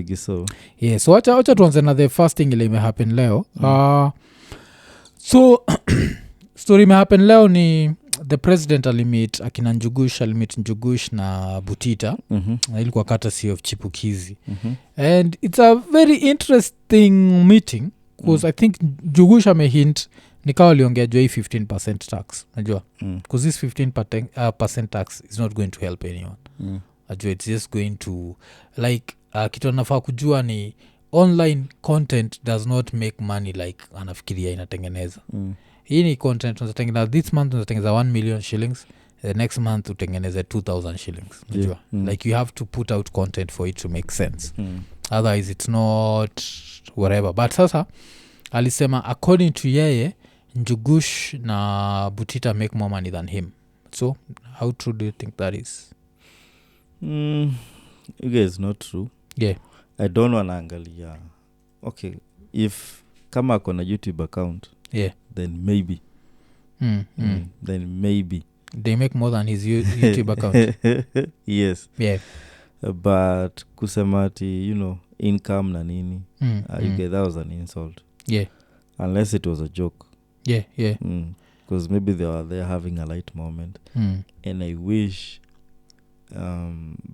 ligi so yeah, so acha tuanze na the first thing ile imehappen leo. So story imehappen leo ni the president alimit akina Njugush na Butita. Na ilikuwa courtesy of Chipukizi. And it's a very interesting meeting because I think Njugush amehint nikawa aliongea juu 15% tax najua because this 15% tax is not going to help anyone. Ajua it's just going to like kitu anafaa kujua ni online content does not make money like anafikiria inatengeneza. Hii ni content unatengeneza this month unatengeneza 1 million shillings, the next month utengeneze 2,000 shillings unajua. Like you have to put out content for it to make sense. Otherwise it's not whatever. But sasa alisema according to yeye Njugush na Butita make more money than him. So how true do you think that is? You guys not true. Yeah. I don't want angalia. Okay, if kama kona YouTube account, yeah, then maybe. Then maybe they make more than his YouTube account. Yes. Yeah. But kusemati, you know, income na nini. You get that was an insult. Yeah. Unless it was a joke. Yeah, yeah. Because maybe they are there having a light moment. And I wish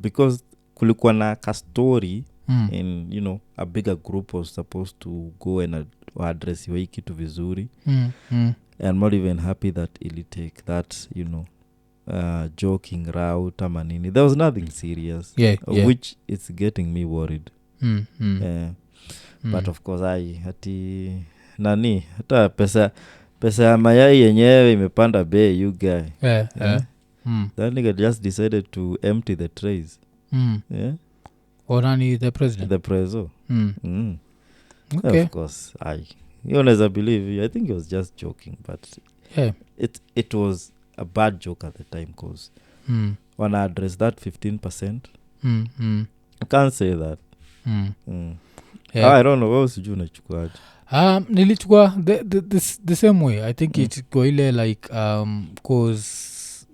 because kulikuwa na ka story and you know a bigger group was supposed to go and address hii kitu vizuri. I'm not even happy that it'll take that, you know, joking route ama nini. There was nothing serious. Yeah. Which it's getting me worried. But of course hati nani hata pesa ya mayai yenyewe imepanda bei you guy. That nigga just decided to empty the trays. Yeah. Or nani the president? The preso. Okay. Of course, you never believe. I think he was just joking, but yeah, it was a bad joke at the time because when I address that 15%, I can't say that. Yeah. I don't know what else you unachukua. Nilichukua the same way. I think it's kwa ile like cause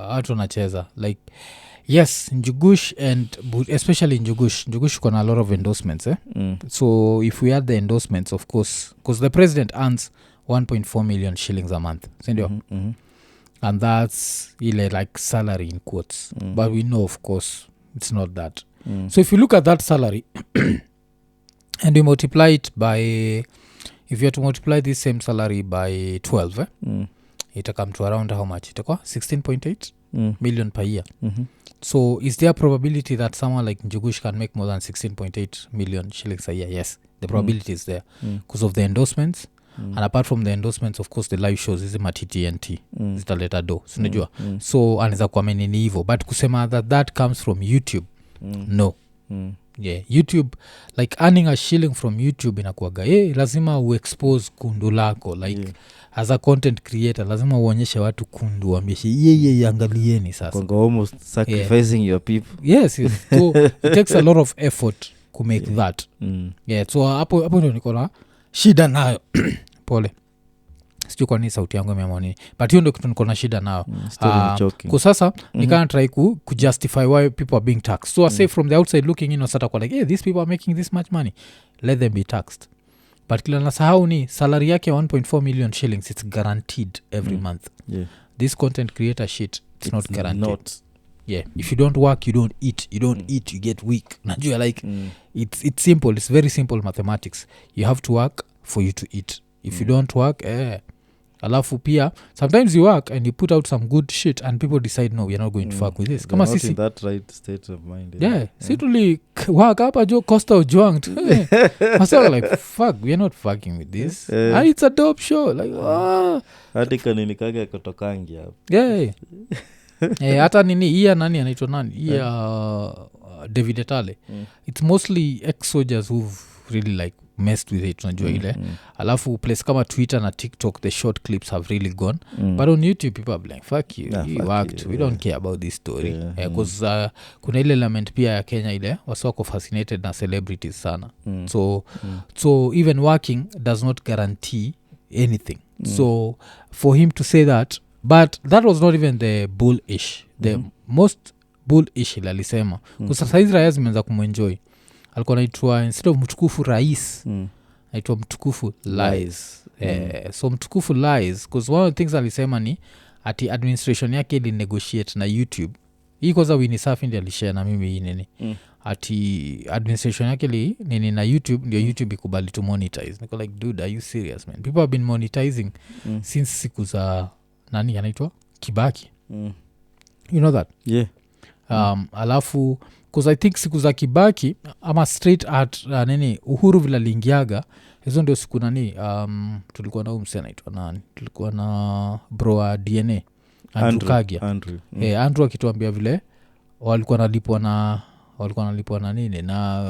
watu wanacheza like yes Njugush and especially Njugush kona a lot of endorsements so if we add the endorsements of course because the president earns 1.4 million shillings a month sindio and that's ile like salary in quotes but we know of course it's not that so if you look at that salary and you multiply it by if you have to multiply this same salary by 12 it'll come to around how much itakuwa 16.8 million per year. So is there a probability that someone like Njugush can make more than 16.8 million shillings a year? Yes, the probability is there because of the endorsements and apart from the endorsements of course the live shows is TNT zitaleta do sinajua so anaweza kuwa menini hivyo but kusema that comes from YouTube no. Yeah, YouTube like earning a shilling from YouTube inakuaga lazima uexpose kundu lako like as a content creator lazima uonyeshe watu kundu waambie angalieni sasa almost sacrificing your people. Yes so it takes a lot of effort to make that so hapo ndio niko na shida nayo pole sijui kwa nini sauti yangu imeamoni but hiyo ndio kitu niko na shida nayo kwa sasa nikana try justify why people are being taxed so I say from the outside looking in wasata kwa like hey these people are making this much money let them be taxed but kila nasahau ni salary yake 1.4 million shillings it's guaranteed every month this content creator shit it's not guaranteed not. If you don't work you don't eat you get weak najua like it's simple it's very simple mathematics you have to work for you to eat if you don't work alafu pia sometimes you work and you put out some good shit and people decide no we're not going to fuck with this kama sisi in that right state of mind si tuli work hapa jo Costa Ojwang so like fuck we're not fucking with this it's a dope show like hadi kanini kage kutokangi hapo hata nini hii nani anaitwa nani hii David Etale it's mostly ex-soldiers who've really like messed with it unajua ile alafu place kama Twitter na TikTok the short clips have really gone but on YouTube people are like fuck you you worked we don't care about this story because kuna ile element pia ya Kenya ile wasoko fascinated na celebrities sana so even working does not guarantee anything so for him to say that but that was not even the bullish the most bullish alisema kwa sasa hizi raya zimeanza kumenjoy alikuwa naitwa instead of mtukufu rais naitwa mtukufu lies. So mtukufu lies because one of the things alisema ni ati administration yake ili negotiate na YouTube. Hii kwanza Winnie Safi ndiye alishare na mimi hii nini ati administration yake li nini na YouTube ndio YouTube ikubali to monetize. Niko like dude, are you serious man? People have been monetizing since siku za nani anaitwa Kibaki. You know that? Yeah. Alafu because I think siku za Kibaki ama straight at nini Uhuru vile lingiaga hizo ndio siku nani tulikuwa na umse anaitwa nani, tulikuwa na bro wa DNA Andrew Kagia. Andrew akituambia vile walikuwa nalipwa na nini na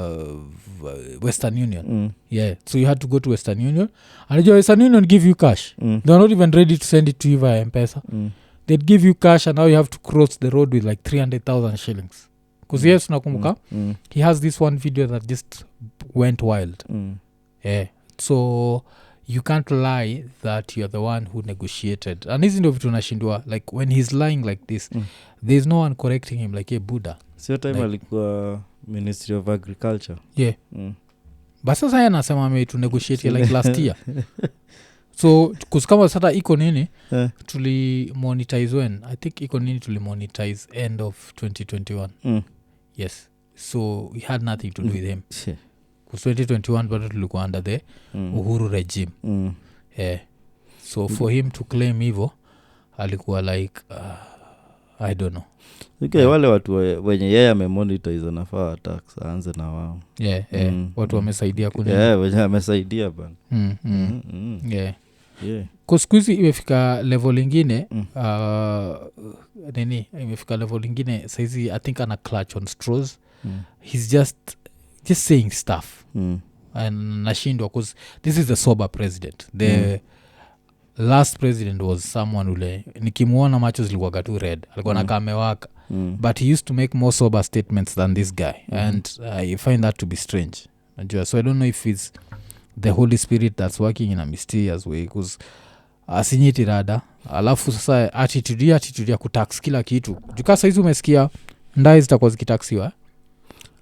Western Union. Yeah, so you had to go to Western Union and Western Union give you cash. They're not even ready to send it to you via M-PESA. They'd give you cash and now you have to cross the road with like 300,000 shillings. Because yes, nakumbuka he has this one video that just went wild. Yeah, so you can't lie that you're the one who negotiated. And hizi ndio vitu nashindwa, like when he's lying like this there's no one correcting him like, hey Buddha. Sio time alikuwa Ministry of Agriculture. Yeah. But sasa yeye anasema ame to negotiate like last year. So kama sasa iko nini tulimonetize when I think iko nini tulimonetize end of 2021. Yes, so we had nothing to do with him. Because 2021 bado tulikuwa under the Uhuru regime. Yeah. So for him to claim hivyo alikuwa like I don't know. Okay, wale watu wenye yeye amemonetize nafaa tax aanze na wao. Yeah, watu wamesaidia kuna. Yeah, wenye amesaidia bana. Yeah. Yeah. Kwa siku hizi imefika level ingine nini imefika level ingine saizi I think ana clutch on straws. He's just saying stuff. And nashindwa because this is the sober president. The last president was someone ule nikimuona macho zilikuwa tu red, alikuwa na kamewaka. But he used to make more sober statements than this guy. And I find that to be strange. So I don't know if it's the Holy Spirit that's working in a mysterious way because asinyiti rada. Alafu sasa attitude ya kutax kila kitu. Juka saizi umesikia ndai zitakuwa zikitaxiwa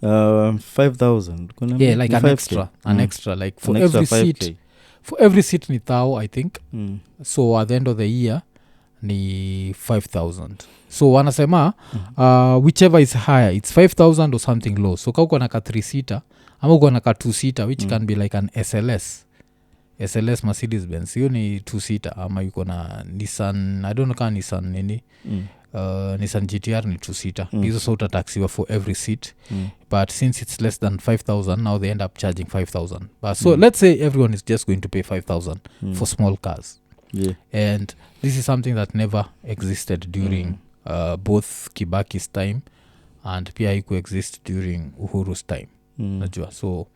5,000. Yeah, like an extra like for every 5K. Seat. For every seat ni thou I think. So at the end of the year ni 5,000. So wanasema whichever is higher it's 5,000 or something low. So kama uko na ka 3-seater ama uko na ka 2-seater which can be like an SLS Mercedes Benz. Hiyo ni 2-seater ama yuko na Nissan I don't know kama Nissan nini. Nissan GTR ni 2-seater. Hizo so utataxiwa for every seat. But since it's less than 5,000 now they end up charging 5,000. But so let's say everyone is just going to pay 5,000 for small cars. Yeah. And this is something that never existed during both Kibaki's time and pia haiku exist during Uhuru's time. Najua. So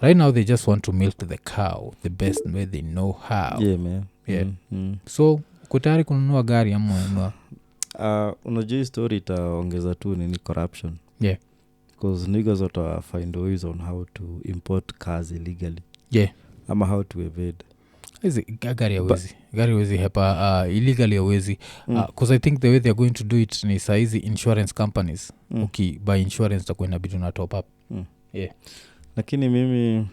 right now they just want to milk the cow the best way they know how. Yeah, man. Yeah. So uko tayari kununua gari ama ununua? Unajua story itaongeza tu nini corruption. Yeah. Because niggas wata find ways on how to import cars illegally. Yeah. Ama how to evade. Gari hawezi hepa illegally hawezi. Because I think the way they're going to do it ni saizi insurance companies. Okay, by insurance takuwa inabidi na top up. Yeah. Lakini mimi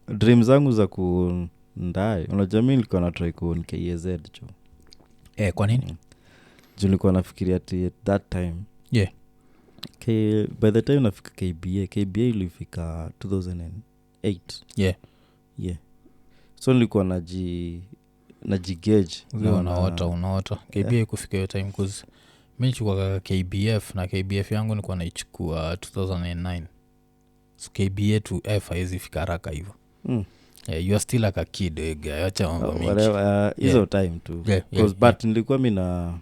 dream zangu za kundai unajua mimi nilikuwa na try ku KZ jo. Kwa nini? Juu nilikuwa nafikiria at that time. Yeah. By the time nafika KBA ilifika 2008. Yeah. Yeah. So nilikuwa najigauge unaota KBA kufika hiyo time because mimi nilikuwa KBF na KBF yangu nilikuwa naichukua 2009. So KBA to F haizi fika haraka hivyo. Yeah, you are still like a kid acha mambo mingi. Hizo time tu. Because but nilikuwa mimi na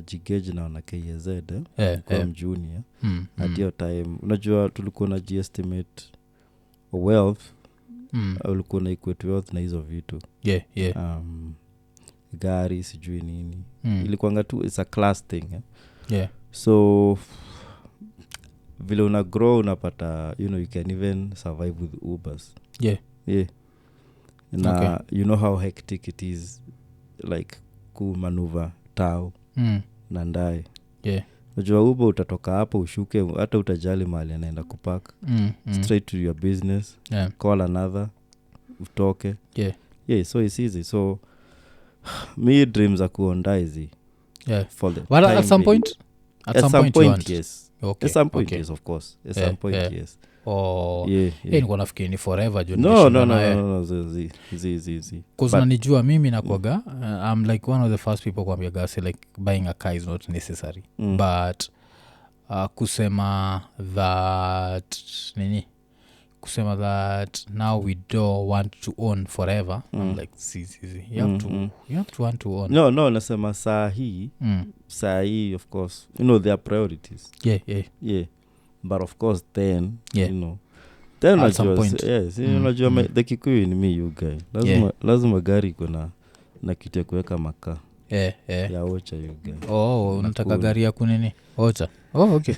jigauge na KZ kwa junior. At your time unajua tulikuwa na estimate wealth. Ulikuwa na equate wealth na hizo vitu. Yeah. Gari sijui nini. Ilikuwa tu it's a class thing. Yeah. So vile una grow unapata you can even survive with Ubers. Yeah. Na you know how hectic it is like ku maneuver tao na ndai. Yeah. unajua Uber utatoka hapo ushuke hata utajali mahali anaenda kupark straight to your business call another utoke so it's easy so me dreams za kuonda hizi for the but at some point yes okay. At some point yes of course at some point yes niko nafikiri ni forever no zi cause nanijua mimi nakwaga I'm like one of the first people kuambia gasi like buying a car is not necessary but kusema that now we don't want to own forever I'm like you have to want to own no nasema saa hii of course you know their priorities yeah but of course then you know then at some point unajua the Kikuyu in me you guy lazima gari kuna na kitu ya kuweka makaa ya ocha you guy unataka gari ya kunini ocha okay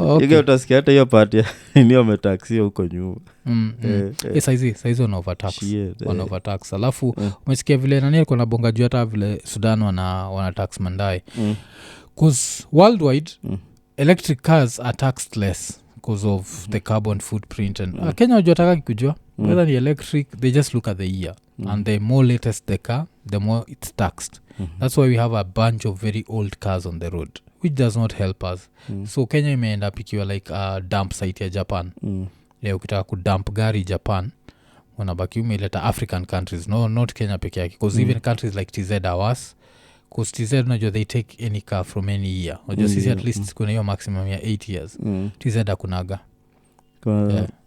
okay utasikia hata hiyo party ni umetaxia huko nyuma saizi on overtax alafu umesikia vile nani alikuwa nabonga juu hata vile Sudan wana tax mandai cause worldwide electric cars are taxed less because of the carbon footprint and Kenya wajotaka kikujua whether ni electric they just look at the year and the more latest the car the more it's taxed that's why we have a bunch of very old cars on the road which does not help us so Kenya imeenda pikiwa like a dump site ya Japan ukitaka kudump gari Japan unabaki umeleta African countries not Kenya peke yake because even countries like TZ are worse because TZ unajua they take any car from any year unajua sisi at least kuna hiyo maximum ya 8 years TZ akunaga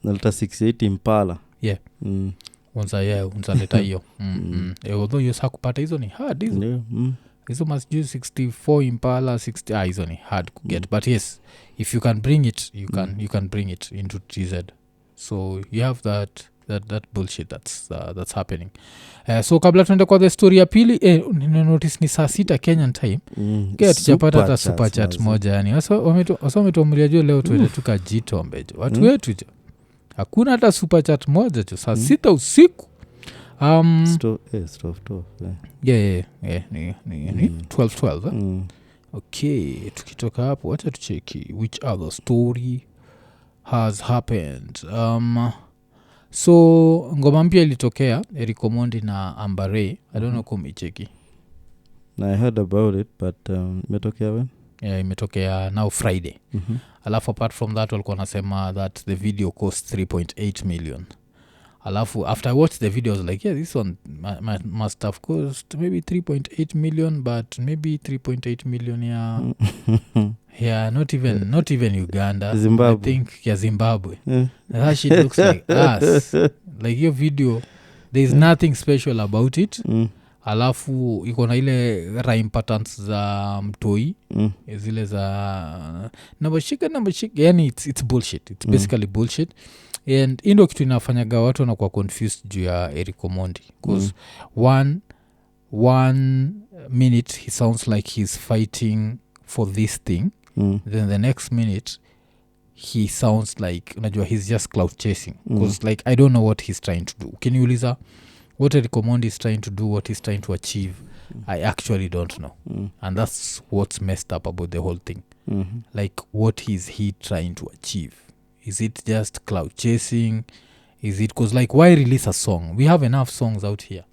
naleta 680 Impala unzaleta hiyo although you sakupata hizo ni hard hizo hizo must use 64 Impala 60 hizo ni hard to get but yes if you can bring it you can bring it into TZ so you have that bullshit that's happening so kabla tuende kwa the story ya pili notice ni saa 6 Kenyan time tujapata hata super chat moja yani wametuamulia juu leo tuende tukajitombe jo watu wetu jo hakuna hata super chat moja jo saa 6 usiku ni 12 okay tukitoka hapo wacha tucheki which other story has happened so ngoma mpya ilitokea Eric Omondi na Ambare I don't know kama icheki I heard about it but imetokea when imetokea now Friday alafu apart from that walikuwa nasema that the video cost 3.8 million alafu after I watched the video I was like this one must have cost maybe 3.8 million but maybe 3.8 million not even Uganda Zimbabwe. I think Zimbabwe that shit looks like us like your video there's nothing special about it alafu iko na ile rhyme patterns za mtoi zile za nabashika yani it's bullshit it's basically bullshit and indo kitu inafanyaga watu wanakuwa confused juu ya Eric Omondi because one minute he sounds like he's fighting for this thing then the next minute he sounds like unajua he's just cloud chasing because like I don't know what he's trying to do ukiniuliza what Eric Omondi is trying to do what he's trying to achieve I actually don't know and that's what's messed up about the whole thing like what is he trying to achieve is it just cloud chasing is it because like why release a song we have enough songs out here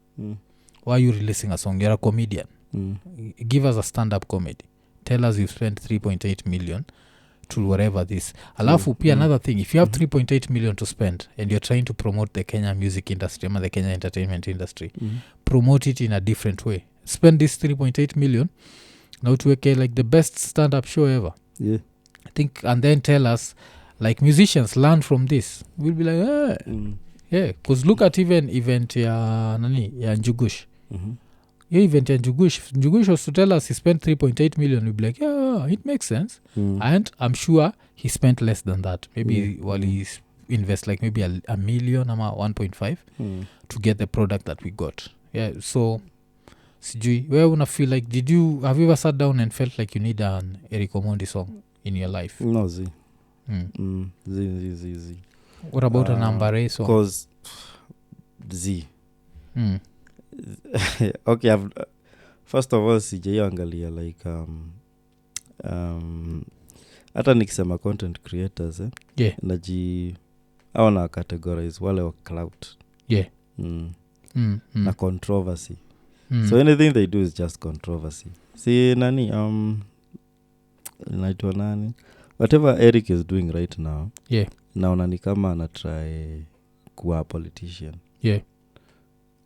why are you releasing a song you're a comedian give us a stand-up comedy tell us you've spent 3.8 million to whatever this alafu pia another thing if you have 3.8 million to spend and you're trying to promote the Kenya music industry or the Kenya entertainment industry promote it in a different way spend this 3.8 million now to make like the best stand-up show ever I think and then tell us like musicians learn from this we'll be like because look at even event ya Njugush your event ya Njugush was to tell us he spent 3.8 million we'll be like it makes sense and I'm sure he spent less than that maybe while he invest like maybe a million ama 1.5 to get the product that we got so sijui wewe una feel like have you ever sat down and felt like you need an Eric Omondi song in your life no zi what about an Ambare song because okay first of all sijaiangalia like hata nikisema content creators Yeah. naji au na categorize wale wa clout. Yeah. Na controversy. So anything they do is just controversy. See nani naitwa nani, whatever Eric is doing right now, Yeah. naona ni kama ana try kuwa politician. Yeah.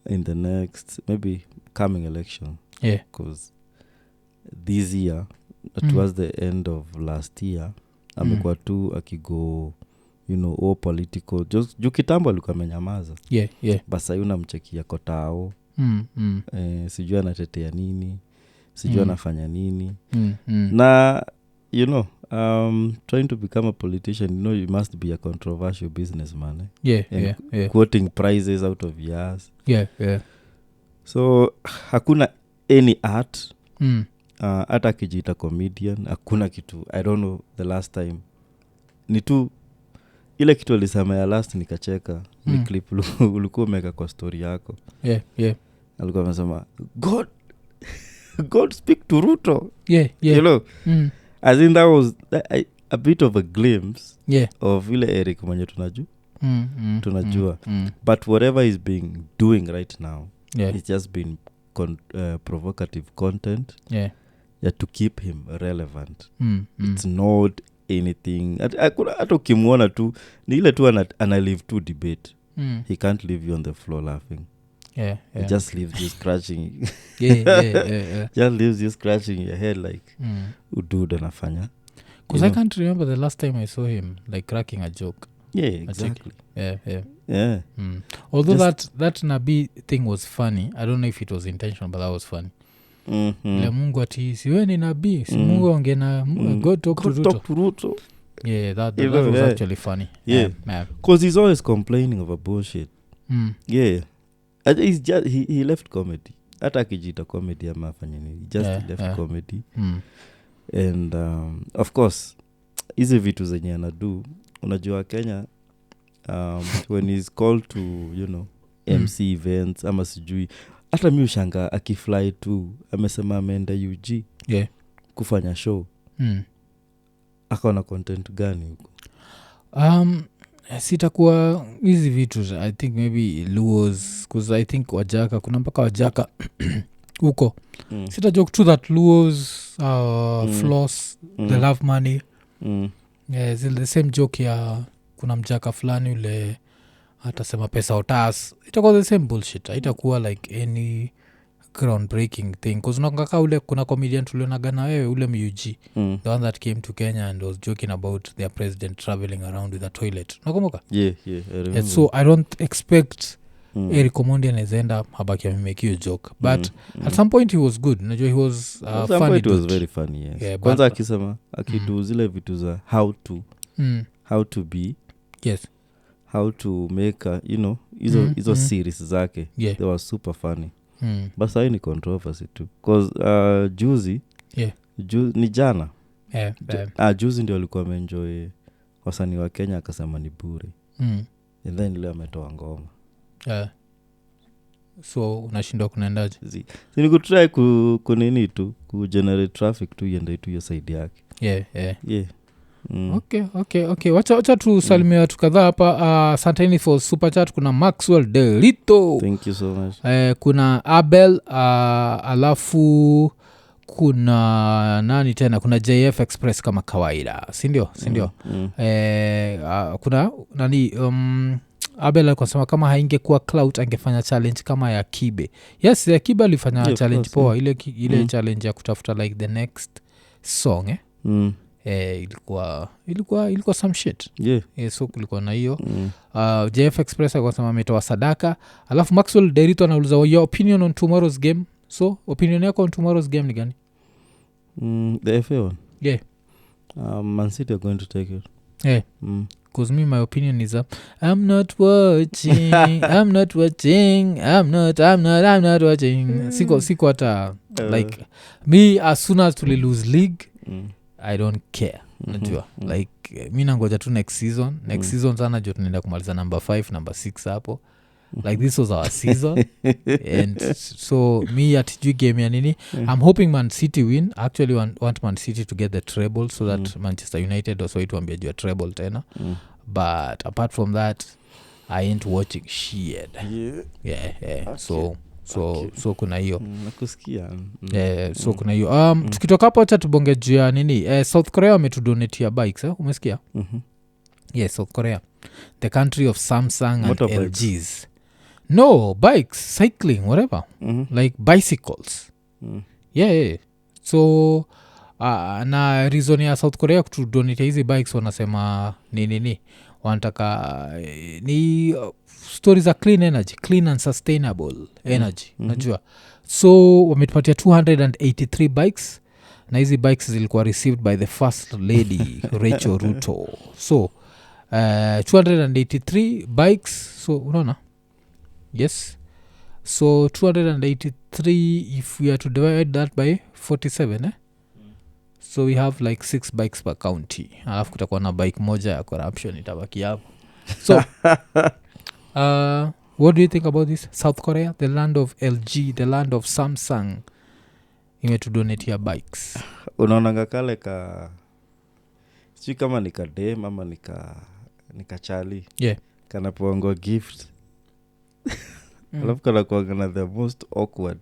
In the next maybe coming election. Yeah. Because this year towards the end of last year amekuwa tu akigo political just juu kitambo alikuwa amenyamaza. Yeah. Yeah. Basa yuna mchekia kotao. Sijui anatetea nini, sijui anafanya nini. Na trying to become a politician, you must be a controversial businessman. Yeah. Quoting prizes out of years. Yeah. Yeah. So hakuna any art. Hata kijita comedian hakuna kitu. I don't know the last time. Ni tu ile kitu alisema ya last nikacheka. Ni clip ulikuwa umeka kwa story yako. Yeah. Yeah. Alikuwa amesema God speak to Ruto. Yeah. Yeah. As in that was a bit of a glimpse. Yeah. Of ile Eric mwenye tunajua. But whatever he's being doing right now, yeah, it's just been provocative content. Yeah. To keep him relevant. It's not anything. Hata ukimwona tu ni ile tu ana live to debate. He can't leave you on the floor laughing. Yeah. He just leaves you scratching. Yeah. Just leaves you scratching your head like udude anafanya. Because I can't remember the last time I saw him like cracking a joke. Yeah, exactly. Yeah. Although that Nabi thing was funny. I don't know if it was intentional, but that was funny. Le Mungu ati siwe ni nabii, si Mungu onge na God talk to Ruto. Yeah, that was actually funny. Yeah. Because he's always complaining over bullshit. Yeah. He's just he left comedy. Hata akijita comedy ama afanye nini. He just left comedy. And of course hizi vitu zenye anadu, unajua Kenya when he's called to MC events ama sijui, hata mi ushanga akifly tu amesema ameenda UG kufanya show. Akaona content gani huko? Sitakuwa hizi vitu. I think maybe Luos, because I think Wajaka kuna mpaka Wajaka huko. Sita joke to that Luos floss the love money. The same joke ya kuna mjaka fulani ule atasema pesa otas. Itakuwa the same bullshit. Itakuwa like any groundbreaking thing. Because unakaka ule kuna comedian tulionaga na wewe ule MUG. The one that came to Kenya and was joking about their president traveling around with a toilet. Unakumbuka? Yeah, I remember. And so I don't expect Eric Omondi anaenda habaki amemake you a joke. But at some point he was good. Unajua he was funny. At some point he was very funny, yes. Yeah, kwanza akisema akidu zile vitu za how to be. Yes. How to make hizo series zake. Yeah. They were super funny. But sahi ni controversy too. Because juzi ni jana. Juzi ndio alikuwa ameenjoy wasanii wa Kenya akasema ni bure. And then leo ametoa ngoma. So unashindwa kunaendaje? Si nikutry kunini tu kugenerate traffic tu iende tu hiyo side yake. Yeah. Okay. Wacha tusalimia watu kadhaa hapa. Asanteni for super chat. Kuna Maxwell Delito. Thank you so much. Kuna Abel, alafu kuna nani tena? Kuna JF Express kama kawaida. Sindio? Kuna nani Abel alikuwa kama haingekuwa clout angefanya challenge kama ya Kibe. Yes, ya Kibe alifanya challenge poa. Ile challenge ya kutafuta like the next song ilikuwa some shit. So kulikuwa na hiyo. JF Express alikuwa ametoa sadaka. Alafu Maxwell Derito anauliza your opinion on tomorrow's game. So opinion yako on tomorrow's game ni gani? The FA one. Yeah. Man City are going to take it. Yeah. Because me, my opinion is I'm not watching. I'm not watching. Siko hata like me as soon as we lose league I don't care. Unajua like mi nangoja tu next season sana jo tunaenda kumaliza number 5 number 6 hapo like this was our season. And so me atijui game ya nini. I'm hoping Man City win. Actually want Man City to get the treble so that Manchester United also ituambia jua treble tena. But apart from that, I ain't watching shit. Yeah. Okay. So kuna hiyo nakusikia so kuna hiyo tukitoka hapo acha tubonge juu ya nini South Korea wametudonatea bikes umesikia yes South Korea the country of Samsung and LGs no bikes cycling whatever like bicycles yeah so na reason ya South Korea kutudonatea hizi bikes wanasema nini wanataka ni stories za clean and sustainable energy unajua so wametupatia 283 bikes na hizi bikes zilikuwa received by the first lady Rachel Ruto so 283 bikes so unaona yes so 283 if we are to divide that by 47 so we have like 6 bikes per county alafu kutakuwa na bike moja ya corruption itabaki hapo so what do you think about this South Korea the land of LG the land of Samsung imetudonatea bikes unaonanga kale sijui kama nikadem ama nikachali kanapoangwa gift alafu kanakuanga na the most awkward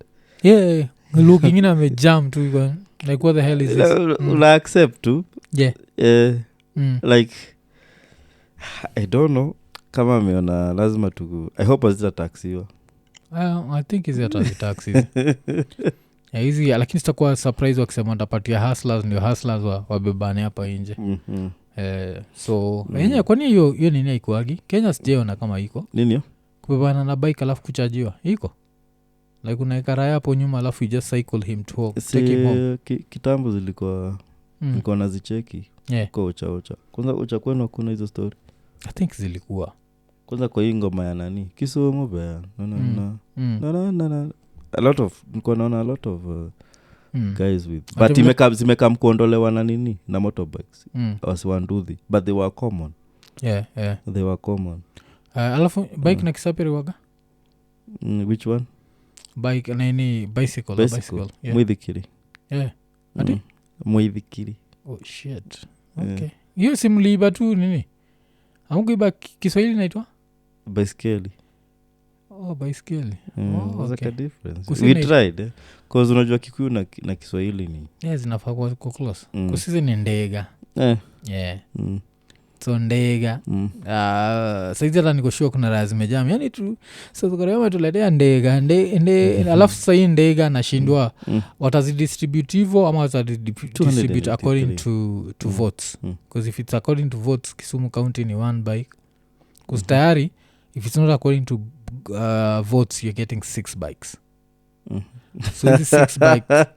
looking in amejam tu like what the hell is this una accept tu like I don't know kama ameona lazima tu I hope azitataxiwa I think hizi taxis hizi lakini sitakuwa surprise wakisema ndapatia hustlers ndio hustlers wabebane hapa nje so yenye kwani hiyo nini haikuagi Kenya sijaona kama iko nini kubebana na bike alafu kuchajiwa iko like unaeka raya hapo nyuma alafu you just cycle him to home take him home kitambo zilikuwa nilikuwa nazicheki kwa ucha kwanza ucha kwenu kuna hizo story I think zilikuwa kwanza kwa hii ngoma ya nani Kisumu baya no a lot of nilikuwa naona a lot of guys with but zimekam kuondolewa na nini na motorbikes wasiwanduthi but they were common they were common alafu bike na kisapiri waga which one bike nini bicycle Mwithikiri ati Mwithikiri oh shit okay hiyo simliba tu nini amukuiba Kiswahili naitwa baiskeli baiskeli was like a difference we tried cause unajua Kikuyu na Kiswahili ni zinafaa kwa close kusisi ni ndega so ndega saizi hata nikoshua kuna raha zimejam yani tu South Korea wametuletea ndega alafu sahii ndega nashindwa watazidistribute hivo ama watazidistribute according to votes because if it's according to votes Kisumu County ni 1 bike because tayari if it's not according to votes you're getting 6 bikes so these 6 bikes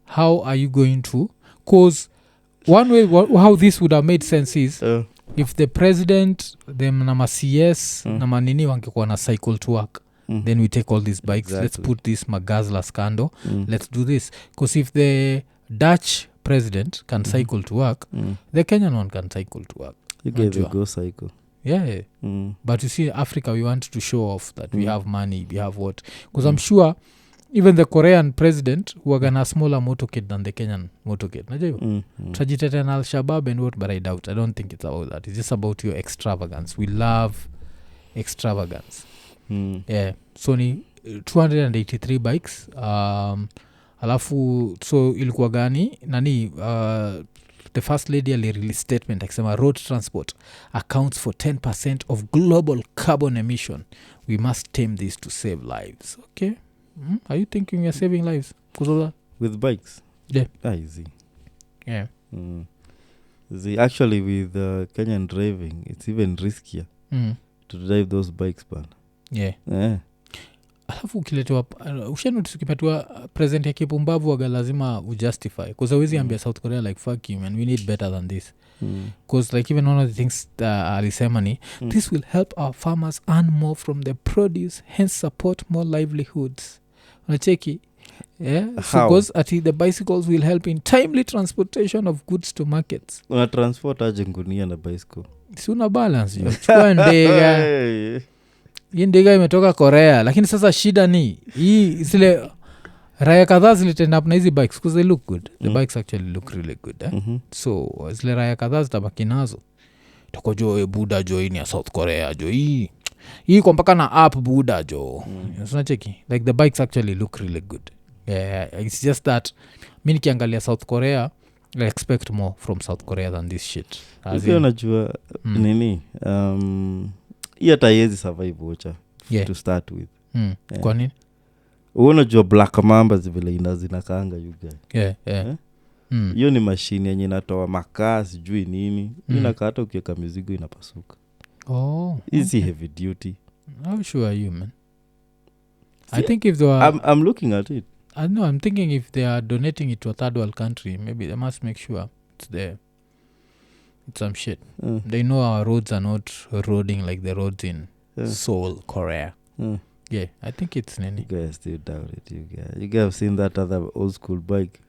how are you going to cause one way how this would have made sense is if the president them nama CS nama nini wangekuwa na cycle to work then we take all these bikes let's put this magazla scandal let's do this because if the Dutch president can cycle to work the Kenyan one can cycle to work you get to go cycle but you see Africa we want to show off that we have money we have what because I'm sure even the Korean president who are gonna smaller motorcade than the Kenyan motorcade najua hivyo trajitete na Al-Shabaab and what but I doubt I don't think it's about that it's just about your extravagance we love extravagance so ni 283 bikes alafu so ilikuwa gani nani the first lady alirelease statement akisema road transport accounts for 10% of global carbon emission we must tame this to save lives okay are you thinking you're saving lives because of that with bikes easy actually with Kenyan driving it's even riskier to drive those bikes man alafu ukiletewa ushanotice ukipatiwa present ya kipumbavu waga lazima ujustify because always ambia South Korea like fuck you man we need better than this because like even one of the things alisema ni this will help our farmers earn more from the produce hence support more livelihoods unacheki so because the bicycles will help in timely transportation of goods to markets una transport aje ngunia na bicycle si una balance chukua ndega hii ndiga imetoka Korea, lakini sasa shida ni hii zile raya kadhaa zilitend up na hizi bikes because they look good. The bikes actually look really good so zile raya kadhaa zitabaki nazo tako jo buda jo hii ni ya South Korea jo hii kwa mpaka na app buda jo unacheki like the bikes actually look really good. It's just that mi nikiangalia South Korea I expect more from South Korea than this shit. Unajua nini hii hata haiwezi survive wacha to start with. Kwa nini? Unajua black mamba vile zinakaanga you guy. Hiyo ni mashine yenye inatoa makaa sijui nini. Inakaa hata ukiweka mizigo inapasuka. Easy heavy duty. How sure are you, man? I think if they were I'm looking at it. I know, I'm thinking if they are donating it to a third world country, maybe they must make sure it's there. It's some shit. They know our roads are not roading like the roads in Seoul, Korea. Yeah, I think it's Nini. You guys still doubt it, you guys. You guys have seen that other old school bike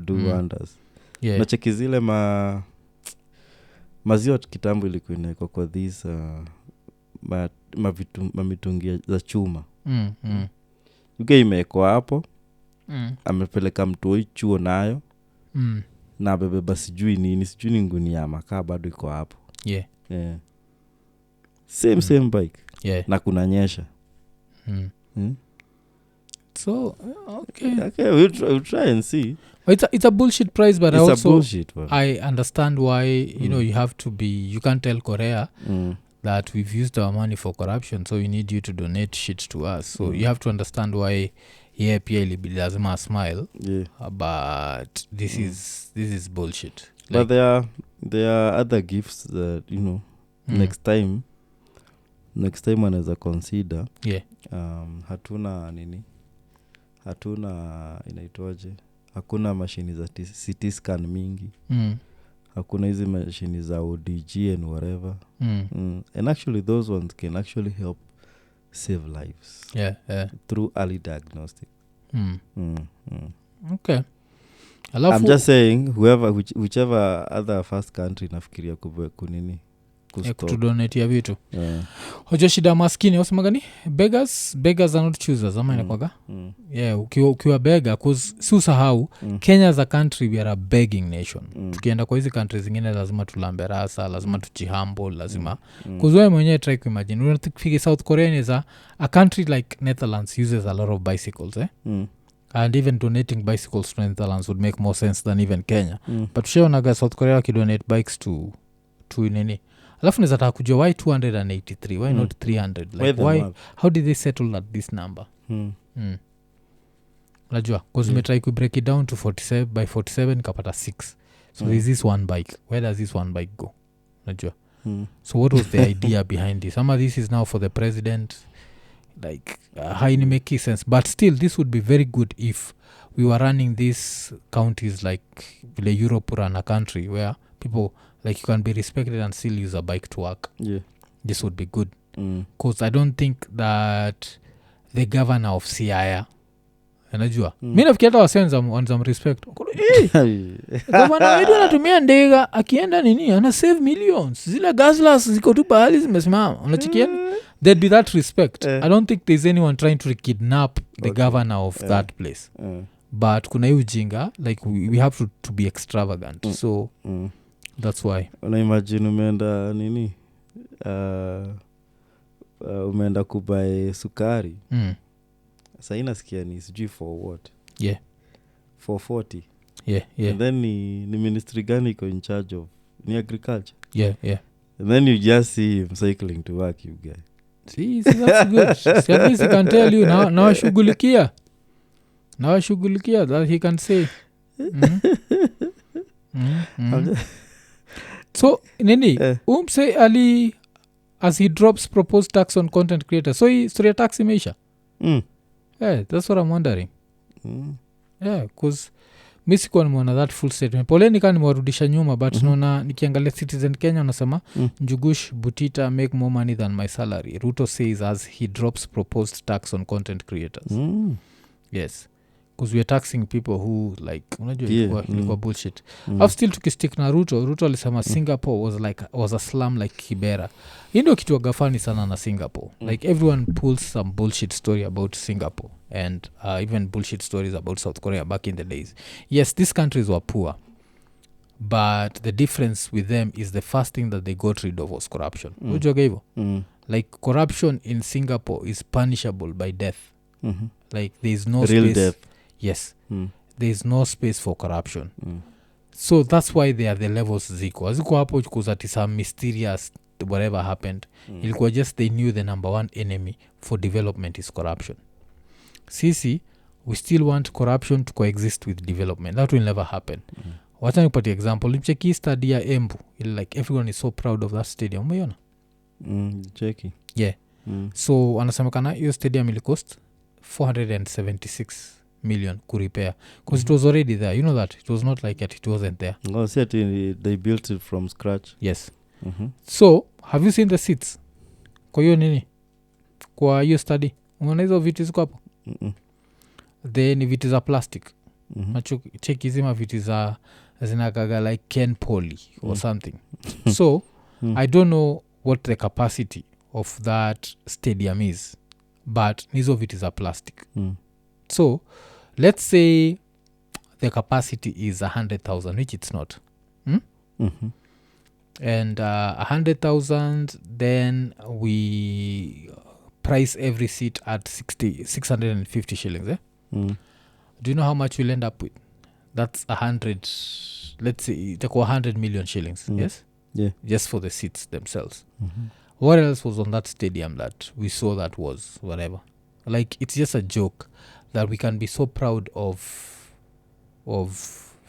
do wonders. Yeah. Nacheki zile maziwa kitambo ilikuwa inawekwa kwa this mitungi za chuma. You guys imewekwa hapo. Amepeleka mtoi chuo nayo. Na bebe sijui ni nguni ya makaa bado iko hapo. Yeah. Same bike. Yeah. Na kunanyesha. So okay, we'll try and see. It's a bullshit price, but it's also a bullshit, I understand why you know you have to be. You can't tell Korea that we've used our money for corruption, so we need you to donate shit to us. So you have to understand why. Yeah, pia ilibidi lazima smile. Yeah. But this is bullshit. But there are other gifts that you know next time wanaweza consider. Yeah. Hatuna inaitwaje? Hakuna mashini za CT scan mingi. Hakuna hizi mashini za ODG and whatever. And actually those ones can actually help save lives. Yeah. Through early diagnostic. Okay. I'm just saying whichever other first country nafikiria kunini kutudonatia vitu. Hoja shida maskini wasema gani? Beggars are not choosers ama inakwaga? Yeah, ukiwa beggar cause si usahau Kenya as a country we are a begging nation. Tukienda kwa hizi countries zingine lazima tulambe rasa, lazima tujihumble, lazima cause wewe mwenyewe try to imagine unafika South Korea is a country like Netherlands uses a lot of bicycles and even donating bicycles to Netherlands would make more sense than even Kenya. But ushaonaga South Korea wakidonate bikes to Nini. Alafu nizataka kujua why 283 why not 300 like why how did they settle at this number? Unajua cause umetry to break it down to 47 by 47 kapata 6 so is this one bike, where does this one bike go? Unajua so what was the idea behind this? Some of this is now for the president like haini make sense, but still this would be very good if we were running these counties like vile Europe run a country where people like you can be respected and still use a bike to work. Yeah, this would be good because I don't think that the governor of Siaya anajua mi nafikia hata wasenza respect governor wetu anatumia ndega akienda nini ana save millions, zile gaslas ziko tu bahali zimesimama unachikiani there'd be that respect. I don't think there's anyone trying to kidnap the governor of that place but kuna hii ujinga like we have to be extravagant so that's why unaimagine umeenda nini umeenda kubuy sukari sasa inasikia ni sijui for what for 40 and then ni ministry gani iko in charge of ni agriculture and then you just see him cycling to work you guys. See that's good. See, at least he can tell you nawashughulikia that he can say so nini say ali as he drops proposed tax on content creators so he story tax imeisha that's what I'm wondering cause mi sikuwa nimeona that full statement poleni kaa nimewarudisha nyuma but naona nikiangalia Citizen Kenya unasema Njugush Butita make more money than my salary, Ruto says as he drops proposed tax on content creators. Yes because weare taxing people who like unajua ilikuwa bullshit. I've still tukistick na ruto alisema Singapore was a slum like Kibera. Hii ndio kitu wagafani sana na Singapore. Like everyone pulls some bullshit story about Singapore and even bullshit stories about South Korea back in the days. Yes, these countries were poor, but the difference with them is the first thing that they got rid of was corruption. Ujoga hivyo? Like corruption in Singapore is punishable by death. Like there is no real space. death. Yes. There is no space for corruption. So that's why they are the levels ziko hapo because that is some mysterious whatever happened. Ilikuwa just they knew the number one enemy for development is corruption. Sisi, we still want corruption to coexist with development. That will never happen. Wacha nikupatie example. Nimcheki study ya Embu. Like everyone is so proud of that stadium. Umeona? Cheki. Yeah. So anasemekana hiyo stadium ili cost 476 million kurepair because it was already there. You know that it was not like it wasn't there. Oh, see, they built it from scratch. Yes. So have you seen the seats kwa hiyo nini kwa hiyo study? Umeona hizo viti ziko hapo? Then ni viti za plastic. Cheki zima viti za zinakaga like Ken Poly or something. So I don't know what the capacity of that stadium is, but nizo viti za plastic. So let's say the capacity is 100,000, which it's not. And 100,000, then we price every seat at 650 shillings. Do you know how much we'll end up with? That's 100, let's say it's 100 million shillings. Yes. Yeah. Just for the seats themselves. What else was on that stadium that we saw that was whatever? Like it's just a joke that we can be so proud of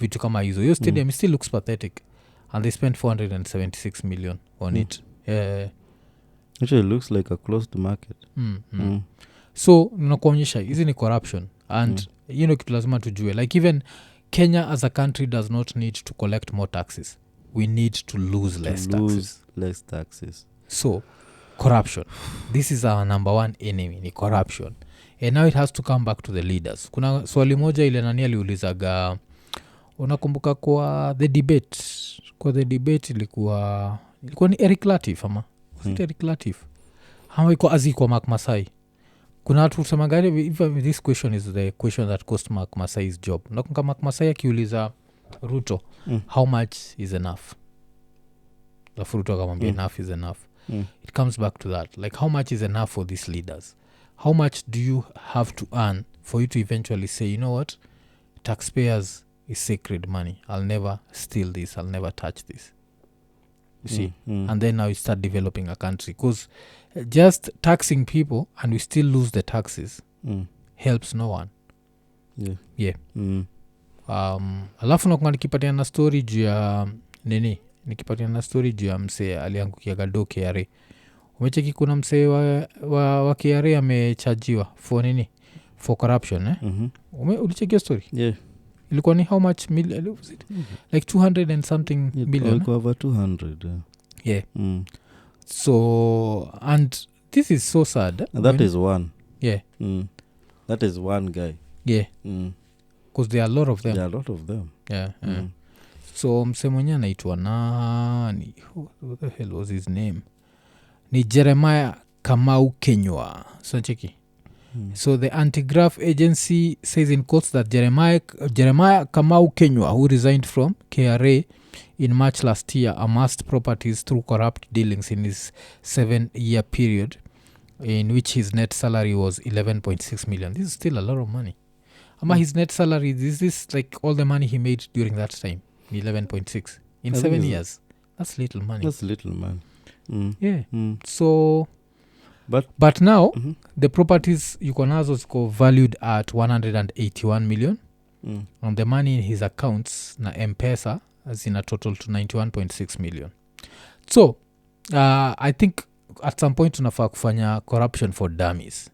vitu kama hizo. Your stadium still looks pathetic, and they spent 476 million on it. Actually, it looks like a closed market. So nakuonyesha hizi ni corruption, and you know kitu lazima tujue, like even Kenya as a country does not need to collect more taxes. We need to lose less taxes. So corruption, this is our number one enemy, ni corruption. And now it has to come back to the leaders. Kuna swali moja ile nani aliulizaga, unakumbuka kwa the debate ilikuwa ni Eric Latif ama Eric Latif ama iko azikwa Mark Masai. Kuna watu kusema gani, even this question is the question that cost Mark Masai's job. Nakumbuka Mark Masai akiuliza Ruto how much is enough, la Ruto akamwambia enough is enough. It comes back to that, like how much is enough for these leaders? How much do you have to earn for you to eventually say, you know what, taxpayers is sacred money, I'll never steal this, I'll never touch this, you see? And then now you start developing a country, because just taxing people and we still lose the taxes helps no one. Alafu nakunga nikipatiana na story juu ya nini, nikipatiana na story juu ya msee aliangukia gado KRA. Umecheki kuna msee wa KRA amechajiwa for nini, for corruption ulicheki story? Yeah. Ilikuwa ni how much million, like 200 and something million. Ilikuwa over 200. Yeah. So and this is so sad. And that is one. Yeah. That is one guy. Yeah. Because there are a lot of them. There are a lot of them. Yeah. So msee mwenye anaitwa nani, what the hell was his name? Ni Jeremiah Kamau Kenywa. So cheki. So the anti-graft agency says in quotes that Jeremiah Kamau Kenywa, who resigned from KRA in March last year, amassed properties through corrupt dealings in his 7-year period, in which his net salary was 11.6 million. This is still a lot of money. His net salary, this is like all the money he made during that time, 11.6 in 7 years. That's little money. Yeah. So but now the properties yuko nazo ziko valued at 181 million, and the money in his accounts na M-PESA zina total to 91.6 million. So I think at some point tunafaa kufanya corruption for dummies.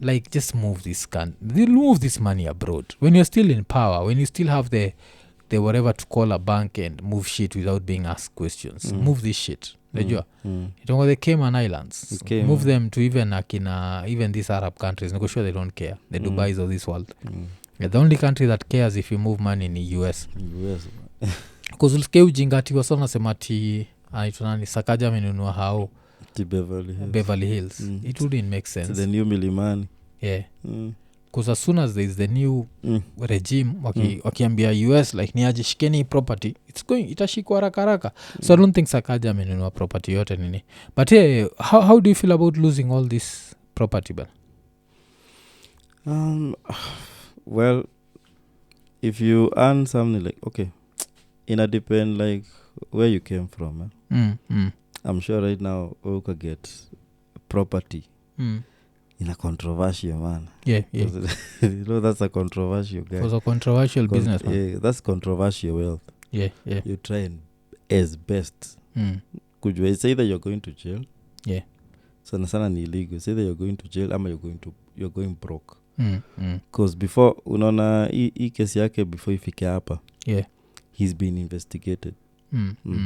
Like just move this money abroad when you're still in power, when you still have the whatever to call a bank and move shit without being asked questions. Move this shit. Najua itongo the Cayman Islands, move them to even these Arab countries. Niko sure they don't care, the Dubais of this world. Yeah, the only country that cares if you move money ni US. US Because ulisikia ujingatiwa sana sema ati nani Sakaja amenunua hao Beverly Hills. It wouldn't make sense. It's the new Milimani. Yeah. Because as soon as there is the new regime wakiambia US like ni aje shikeni property, itashikwa haraka. So I don't think Sakaja amenunua property yote nini. But how do you feel about losing all this property, Ben? Well, if you earn something like, okay, ina depend like where you came from. I'm sure right now you can get property in a controversial man. Yeah. You know, that's a controversial guy. It was a controversial business, man. Yeah, that's controversial wealth. Yeah. You try and as best. Could you say that you're going to jail? Yeah. Sana ni illegal. Say that you're going to jail ama you're going broke. Because before unaona hii kesi yake before ifike hapa. Yeah. He's been investigated.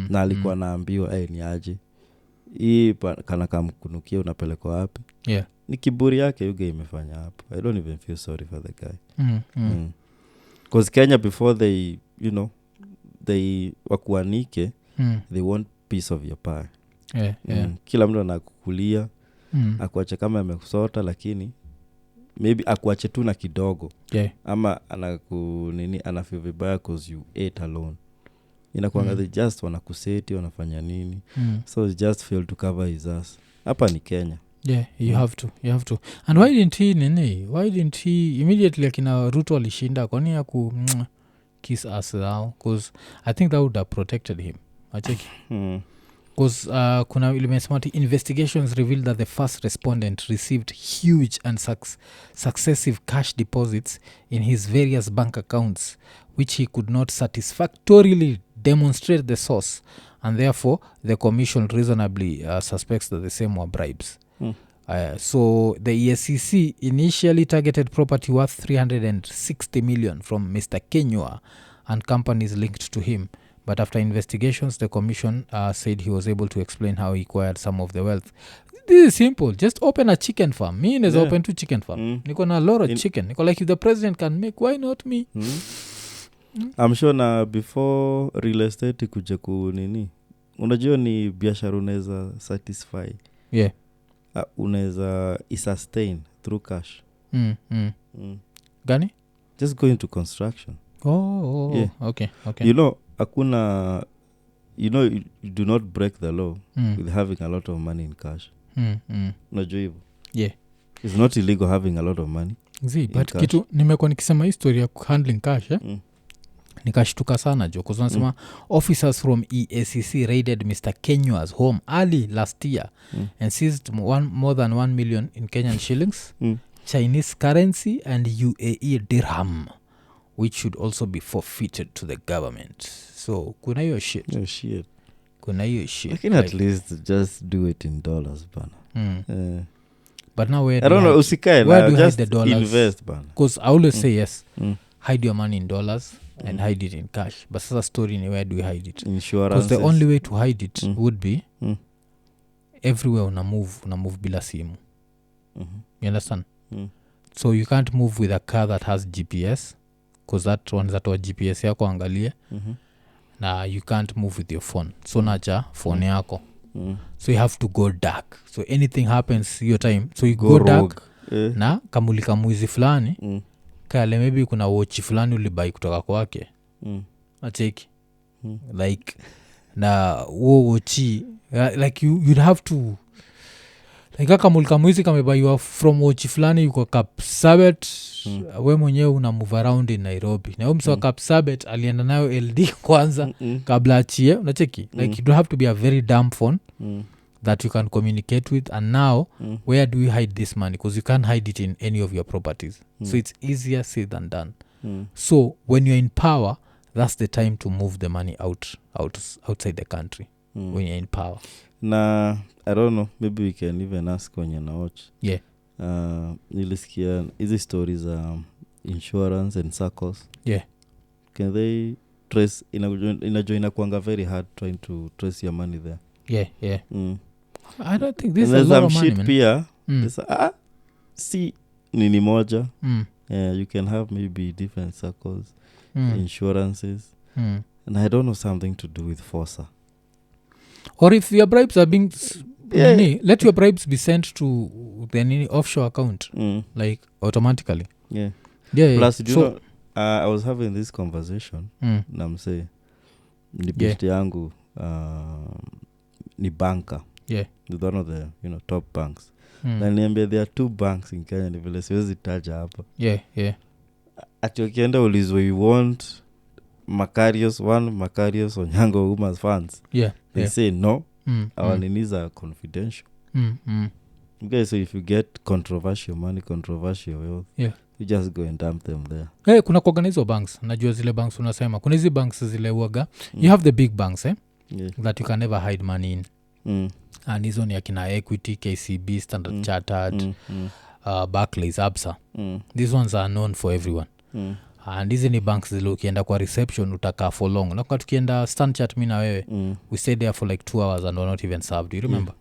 Na alikuwa naambiwa ni aje. Hii kana kamkunukia unapelekwa wapi? Yeah. Ni kiburi yake yuge imefanya hapo. I don't even feel sorry for the guy. Because Kenya before they, you know, they wakuanike, they want piece of your pie. Yeah. Kila mtu anakukulia, akuache kama amekusota lakini maybe akuache tu na kidogo. Yeah. Ama anafeel vibaya because you ate alone. Inakuanga they just wanakuseti wanafanya nini. So they just fail to cover his ass. Hapa ni Kenya. Yeah, you have to. And why didn't he immediately akina Ruto alishinda kwani ya ku kiss ass now? Because I think that would have protected him. I check. Because kuna ilimesema investigations revealed that the first respondent received huge and successive cash deposits in his various bank accounts which he could not satisfactorily demonstrate the source, and therefore the commission reasonably suspects that the same were bribes. So the ESCC initially targeted property worth 360 million from Mr. Kenyua and companies linked to him. But after investigations, the commission said he was able to explain how he acquired some of the wealth. This is simple. Just open a chicken farm. Me is open to chicken farm. Niko na lot of chicken. Niko like if the president can make, why not me? I'm sure na before real estate kuja nini. Unajua ni biashara unaweza satisfy. Yeah. Unaweza sustain through cash. Gani? Just go into construction. Yeah. Okay. You know, you do not break the law with having a lot of money in cash. Unajua hivyo? Yeah. It's not illegal having a lot of money. But cash. Kitu nimekuwa nikisema history ya handling cash, nikashtuka sana jo kwa sababu officers from EACC raided Mr. Kenyua's home early last year and seized more than 1 million in Kenyan shillings, Chinese currency and UAE dirham, which should also be forfeited to the government. So kuna hiyo shit. Kuna hiyo shit. I can at least just do it in dollars bana. But now I don't know, usikae where do just hide the dollars? Invest bana. Because I always say yes. Hide your money in dollars and hide it in cash. But sasa story ni where do we hide it? Insurance. Because the only way to hide it would be everywhere una move bila simu. You understand? So you can't move with a car that has GPS because that one that GPS yako angalie. Na you can't move with your phone. So nacha phone yako. So you have to go dark. So anything happens your time. So you go dark. Na kamulika mwizi fulani. Kale maybe kuna watch fulani ulibai kutoka kwake. Acheki. Like na watchi like you'd have to like kamulika mwizi kamebaiwa from watch fulani yuko Kapsabet. We mwenyewe una move around in Nairobi. Na mso Kapsabet alienda nayo LD kwanza kabla achie. Unacheki? Like you don't have to be a very dumb phone that you can communicate with. And now, where do we hide this money? Because you can't hide it in any of your properties. So it's easier said than done. So when you're in power, that's the time to move the money outside the country. When you're in power. Na, I don't know. Maybe we can even ask when you're na watch. Yeah. Nilisikia hizi stories insurance and circles. Yeah. Can they trace inajoina kuanga very hard trying to trace your money there. Yeah. I don't think this is a lot of money, man. Pia si nini moja You can have maybe different circles, Mm. insurances, Mm. and I don't know something to do with FOSA. Or if your bribes are being Yeah. Nini, let your bribes be sent to the Nini offshore account like automatically. Yeah. Yeah. Plus, do you So, know, I was having this conversation na msee ni best yangu ni banker. Yeah. With one of the top banks. Na niambia there are 2 banks in Kenya, ni vile siwezi taja hapa. Yeah. Ati ukienda ulizwe you want Makarios 1, Makarios Onyango Ouma's funds. They say no. Our Ninis are confidential. Okay, so if you get controversial money, controversial wealth, you just go and dump them there. Kuna kuorganizo banks. Najua zile banks unasema. Kuna hizi banks zile uaga. You have the big banks, that you can never hide money in. And hizo ni akina Equity, KCB, Standard Chartered, Barclays, Absa. These ones are known for everyone. And hizi ni banks zile ukienda kwa reception utakaa for long. Na kwa tukienda Standard Chartered mi na wewe, we stayed there for like 2 hours and were not even served. Do you remember?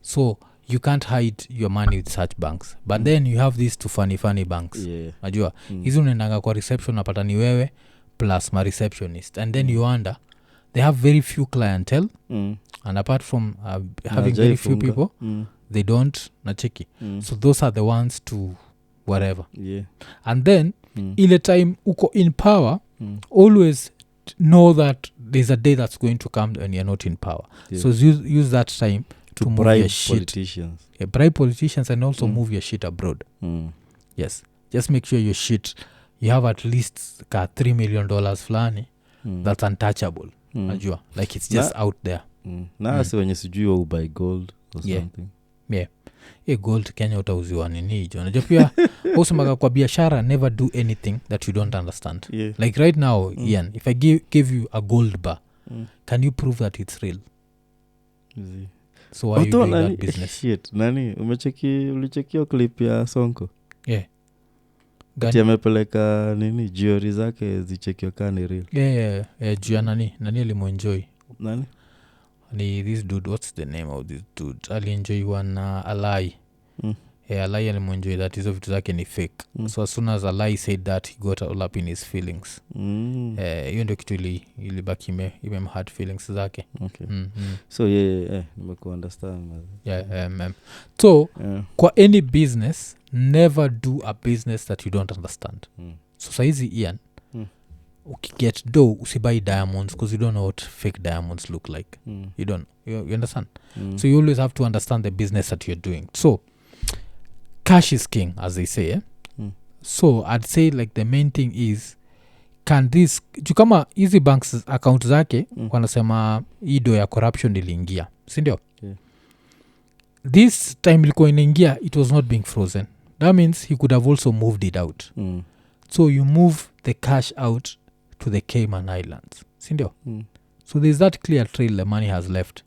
So you can't hide your money with such banks. But then you have these 2 funny banks. Najua hizi unaendanga kwa reception napata ni wewe plus my receptionist. And then you wonder, they have very few clientele. And apart from having very few people, they don't nacheki. So those are the ones to whatever. And then ile time uko in power, always know that there's a day that's going to come when you're not in power. So use that time to move bribe your shit. Politicians. Bribe politicians and also move your shit abroad. Yes. Just make sure your shit, you have at least $3 million flani that's untouchable. Najua. Like it's just out there. Asi wenye sijui wa ubuy gold or something. Gold Kenya utauziwa nini hicho. Najua pia usemaga kwa biashara, never do anything that you don't understand. Like right now, Ian, if I give you a gold bar, can you prove that it's real? So why are you doing that business? Shit, nani ulichekio clip ya Sonko? Gani? Amepeleka nini jewelry zake zichekio kani real. Juu ya nani alimuenjoy. Nani? Ni this dude, what's the name of this dude? Ali-enjoy one Alai. Alai alimuenjoy that hizo vitu zake ni fake. So as soon as Alai said that, he got all up in his feelings. Hiyo ndio kitu ilibaki imemhurt feelings zake. Okay. So nimekuunderstand. So kwa any business, never do a business that you don't understand. So saizi Ian, ukiget dough usibuy diamonds because you don't know what fake diamonds look like. You don't you understand. So you always have to understand the business that you're doing. So cash is king, as they say. So I'd say like the main thing is, can this kama easy banks account zake wanasema ido ya corruption iliingia, si ndio? This time ilikuwa inaingia, it was not being frozen. That means he could have also moved it out. So you move the cash out to the Cayman Islands, si ndio? So there's that clear trail the money has left.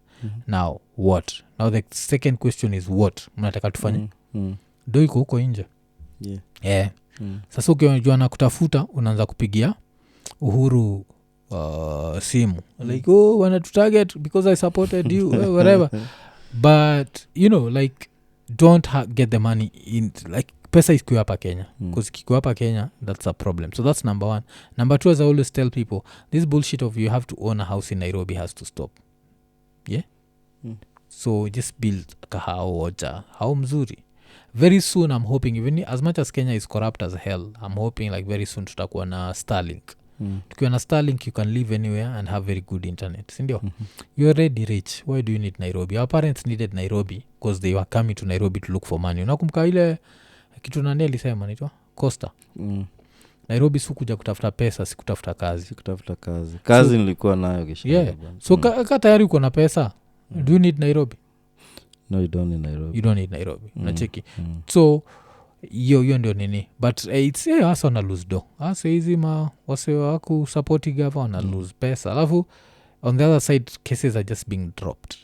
Now what? Now the second question is what mnataka tufanye? Do iko huko nje. Sasa ukiwa na kutafuta unaanza kupigia Uhuru simu like wanna to target because I supported you whatever. But like don't get the money in, like pesa ikiwa hapa Kenya, because ikiwa hapa Kenya that's a problem. So that's number 1. Number 2, as I always tell people, this bullshit of you have to own a house in Nairobi has to stop. So just build kahao oja hao mzuri. Very soon I'm hoping, even as much as Kenya is corrupt as hell, I'm hoping like very soon tutakuwa na Starlink. Tukiwa na Starlink you can live anywhere and have very good internet, sindio? You're already rich, why do you need Nairobi? Our parents needed Nairobi because they were coming to Nairobi to look for money. Unakumbuka ile kitu nani alisema naitwa Costa? Nairobi sikuja kutafuta pesa, sikutafuta kazi. Kazi nilikuwa nayo kisha. So ka tayari uko na pesa, do you need Nairobi? No, you don't need Nairobi. Unacheki. So hiyo ndio nini, but it's hasa wana lose do. Hasa hizi wase waku support gava wana lose pesa. Alafu on the other side cases are just being dropped.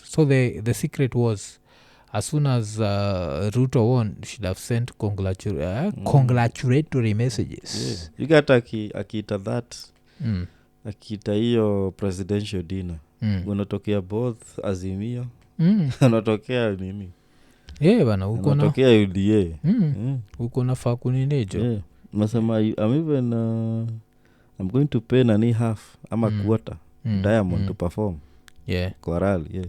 So the secret was, as soon as Ruto won, should have sent congratulatory messages. You got akiita that akiita hiyo presidential dinner unatokea both Azimio unatokea nini bana uko na natokea UDA uko nafaa kuninejo nasema I'm even I'm going to pay nani half ama quarter Diamond to perform kwa rally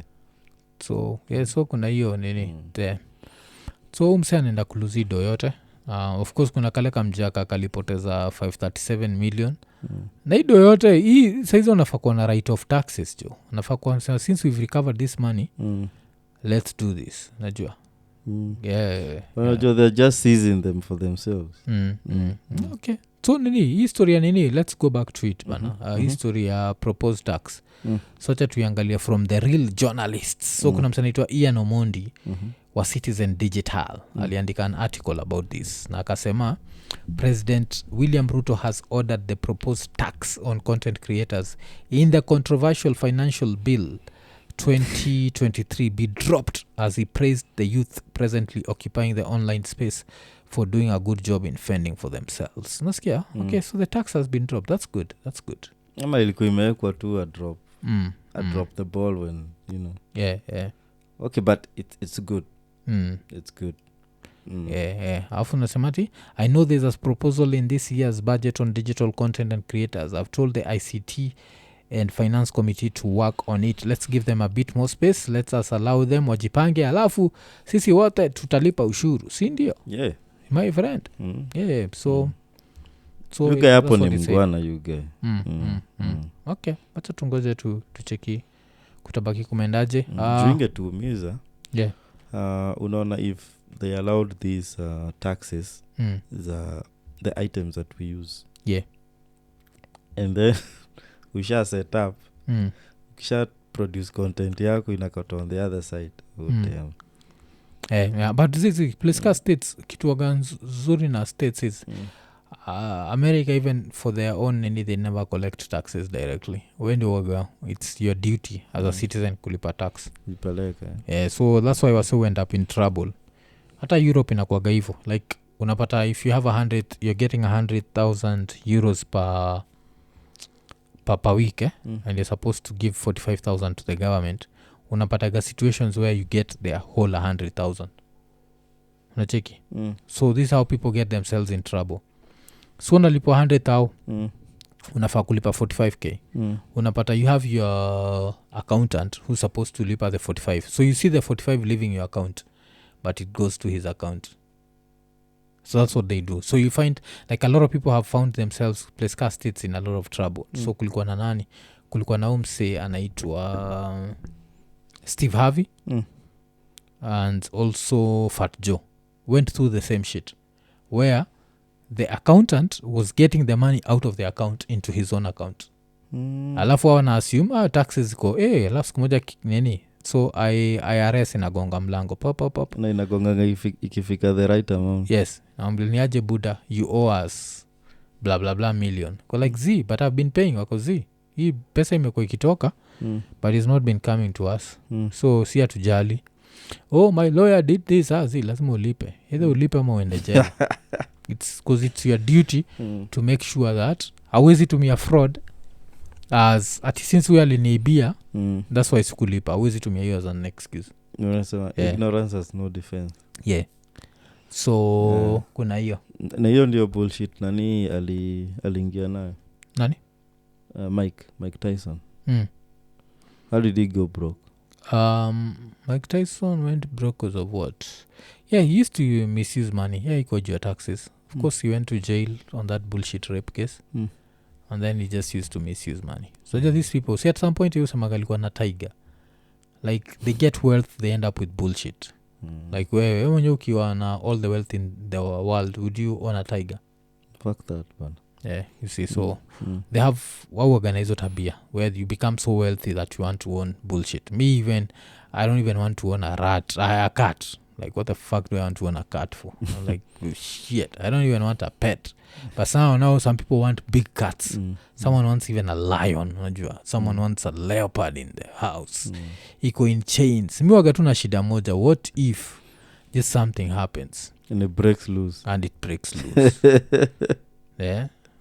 so kuna hiyo nini so mse anaenda kuluzido yote of course kuna kale kamjaka kalipoteza 537 million na hido yote hii saizi unafaa kuwa na right of taxes jo unafaa kuwa since we've recovered this money let's do this najua they're just seizing them for themselves okay so nini history ya nini let's go back to it bana history ya proposed tax socha tuiangalia from the real journalists so kuna msanaitwa Ian Omondi wa Citizen Digital aliandika an article about this na akasema President William Ruto has ordered the proposed tax on content creators in the controversial financial bill 2023 be dropped as he praised the youth presently occupying the online space for doing a good job in fending for themselves. Nasikia? Okay, so the tax has been dropped. That's good. Ama ilikuwa imewekwa tu a drop. Drop the ball when, you know. Yeah. Okay, but it's good. It's good. Alafu nasemati I know there's a proposal in this year's budget on digital content and creators. I've told the ICT and finance committee to work on it. Let's give them a bit more space. Let's us allow them wajipange alafu sisi wote tutalipa ushuru si ndio? My friend. So you guy hapo ni mgwana you guy. Okay, acha tungoje tucheki kutabaki kumendaje. Tuinge tuumiza. Unaona if they allowed these taxes the items that we use. And then we shall set up. Ukisha produce content yako inakota on the other side. Damn. But zizi place states kitu waga nzuri na states is America even for their own and they never collect taxes directly when you waga it's your duty as a citizen kulipa tax so that's why we end up in trouble. Hata Europe inakuwaga hivyo like unapata if you have 100 you're getting 100,000 euros per week and you're supposed to give 45,000 to the government unapataga situations where you get their whole 100,000 unacheki so this is how people get themselves in trouble. So unalipa 100,000 unafaa kulipa 45k unapata you have your accountant who's supposed to lipa the 45 so you see the 45 leaving your account but it goes to his account. So that's what they do. So you find like a lot of people have found themselves place car states in a lot of trouble. So kulikuwa na nani kulikuwa na umse anaitwa Steve Harvey and also Fat Joe went through the same shit where the accountant was getting the money out of the account into his own account alafu wana assume taxes ziko alafu siku moja nini so IRS inagonga mlango pop na inagonga ikifika the right amount. Yes naambiliniaje buda you owe us blah blah blah million kwa like z but I've been paying wako z hii pesa imekuwa ikitoka but it's not been coming to us so si atujali my lawyer did this z lazima ulipe either ulipe ama uende jela it's because it's your duty to make sure that hawezi tumia fraud as ati since we aliniibia that's why sikulipa hawezi tumia hiyo as an excuse. Unasema ignorance has no defense. So kuna hiyo na hiyo ndio bullshit nani aliingia nayo nani Mike Tyson. How did he go broke? Mike Tyson went broke because of what? He used to misuse money. He got your taxes. Of course he went to jail on that bullshit rape case and then he just used to misuse money. So just these people see at some point you samagalikuwa na tiger like they get wealth they end up with bullshit. Like wewe mwenye ukiwa na all the wealth in the world would you own a tiger? Fuck that man. You see so they have organized tabia where you become so wealthy that you want to own bullshit. I don't even want to own a cat. Like what the fuck do I want to own a cat for? I'm like shit I don't even want a pet. But now some people want big cats. Someone wants even a lion unajua. Someone wants a leopard in the house. Iko in chains. Mi waga tu na shida moja. What if just something happens and it breaks loose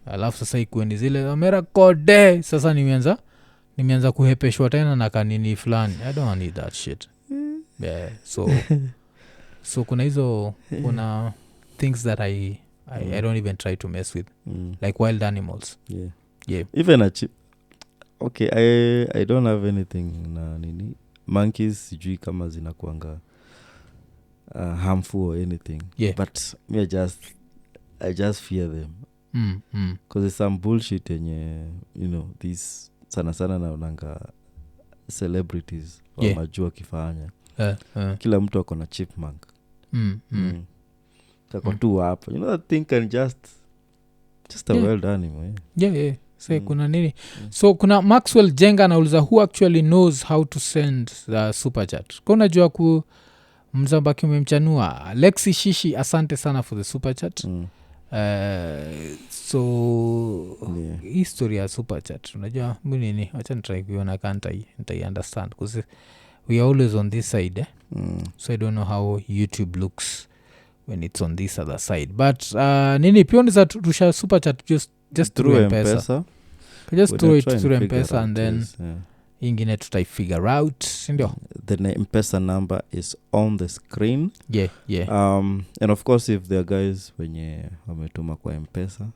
alafu sasa ikueni zile amera kode sasa nimeanza kuhepeshwa tena na kanini fulani. I don't need that shit. So so kuna hizo kuna things that I don't even try to mess with like wild animals. Yeah. Even a chip. Okay, I don't have anything na nini. Monkeys sijui kama zinakuanga harmful or anything. Yeah. But me I just fear them. Because it's some bullshit yenye, you know, these sana naonanga celebrities wamajua kifanya. Kila mtu ako na chipmunk. Tako tu hapo. You know that thing can just a wild animal. Yeah. Say kuna nini. So kuna Maxwell Jenga anauliza who actually knows how to send the super chat. Kwa unajua ku mzambaki umemchanua. Lexi Shishi, asante sana for the super chat. So history ya super chat unajua nini, acha nitry kuona kanta nitai understand because we are always on this side so I don't know how YouTube looks when it's on this other side, but nini pia unaweza tusha super chat just through M-PESA. Just throw it through M-PESA and then ingine tutai figure out, sindio? The M-PESA number is on the screen. Yeah. And of course if there are guys wenye wametuma kwa M-PESA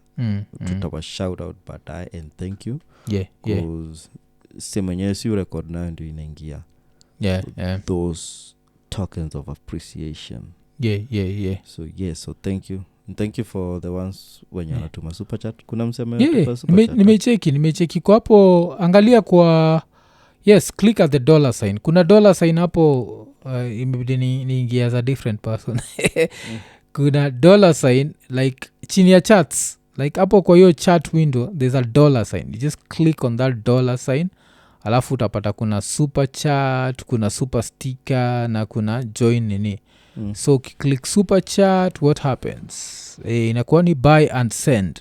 tutawa shout out baadaye and thank you. Because semenye si record nayo ndio inaingia. Those tokens of appreciation. Yeah. So thank you. And thank you for the ones when you anatuma super chat. Kuna mseme super chat. Nimecheki kwa hapo, angalia kwa click at the dollar sign. Kuna dollar sign hapo imebidi niingia as a different person. Kuna dollar sign like chini ya charts. Like hapo kwa hiyo chat window there's a dollar sign. You just click on that dollar sign. Alafu utapata kuna super chat, kuna super sticker na kuna join nini. So click super chat, what happens? Inakuwa ni buy and send.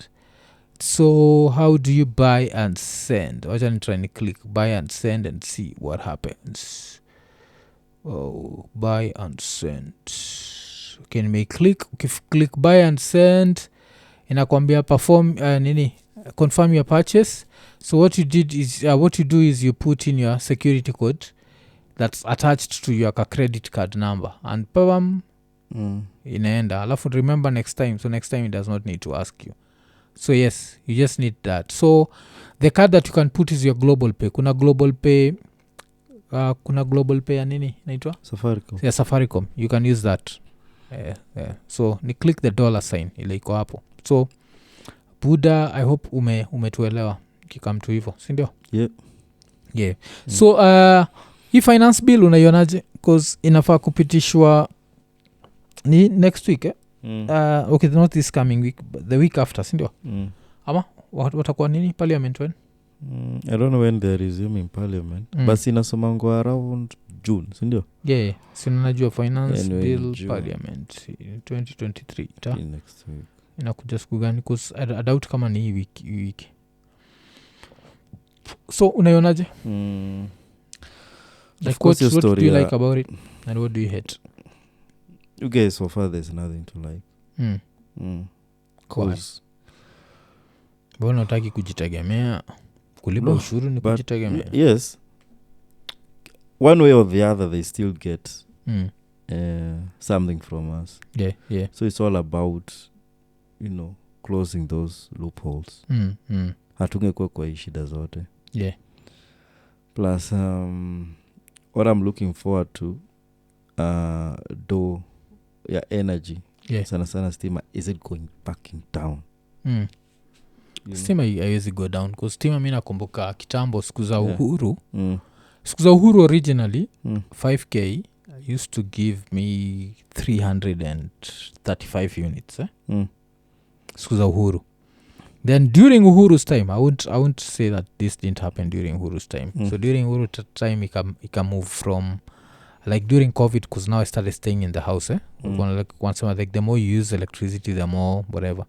So how do you buy and send? Wacha ni try ni click buy and send and see what happens. Buy and send. Okay, may click buy and send, inakwambia perform confirm your purchase. So what you do is you put in your security code that's attached to your credit card number and inaenda. Alafu remember next time it does not need to ask you. So yes, you just need that. So the card that you can put is your global pay. Kuna global pay ya nini inaitwa Safaricom. Yeah, Safaricom. You can use that. So ni click the dollar sign ile iko hapo. So Buddha, I hope umetuelewa kikam tu hivyo, si ndio? Yeah. So hii finance bill unaionaje? Because inafaa kupitishwa ni next week okay, not this coming week but the week after, si ndio? Ama watakuwa nini parliament when? I don't know when they're resuming parliament but inasomangwa around June, si ndio? Yeah, sina najua finance bill parliament 2023 next week. Inakuja siku gani? Because I doubt kama ni hii wiki. So unaionaje? Like what do you like about it and what do you hate? You guys, so far there's nothing to like. Cause mbona unataka kujitegemea? Kulipa ushuru ni kujitegemea. Yes. One way or the other they still get something from us. Yeah. So it's all about, you know, closing those loopholes. Hatungekuwa kwa hii shida zote. Yeah. Plus what I'm looking forward to energy. Yeah. Sana stima, is it going backing down? Stima haiwezi go down because stima mimi nakumbuka kitambo siku za uhuru. Siku za uhuru originally 5k used to give me 335 units. Siku za uhuru. Then during Uhuru's time, I won't say that this didn't happen during Uhuru's time. So during Uhuru's time, it can move from, like during COVID, because now I started staying in the house. Like the more you use electricity, the more whatever.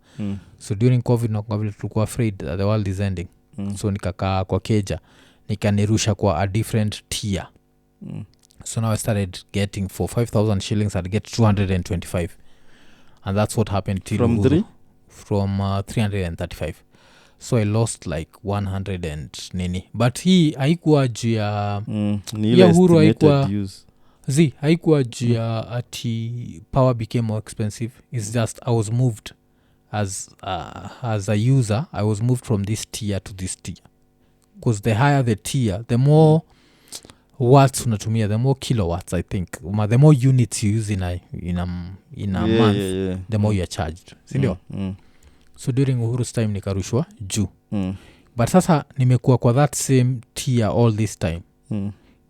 So during COVID, tulikuwa afraid that the world is ending. So nikakaa kwa keja, nikanirusha kwa a different tier. So now I started getting for 5,000 shillings, I'd get 225. And that's what happened till From Uhuru. From 335. So I lost like 100 and nini. But hii haikuwa juu ya ya Uhuru haikuwa haikuwa jia ati power became more expensive. It's just I was moved as a user. I was moved from this tier to this tier, because the higher the tier, the more watts unatumia, the more kilowatts I think, the more units you use in a month, the more you're charged, sindio? So during Uhuru's time nikarushwa juu. But sasa nimekuwa kwa that same tier all this time.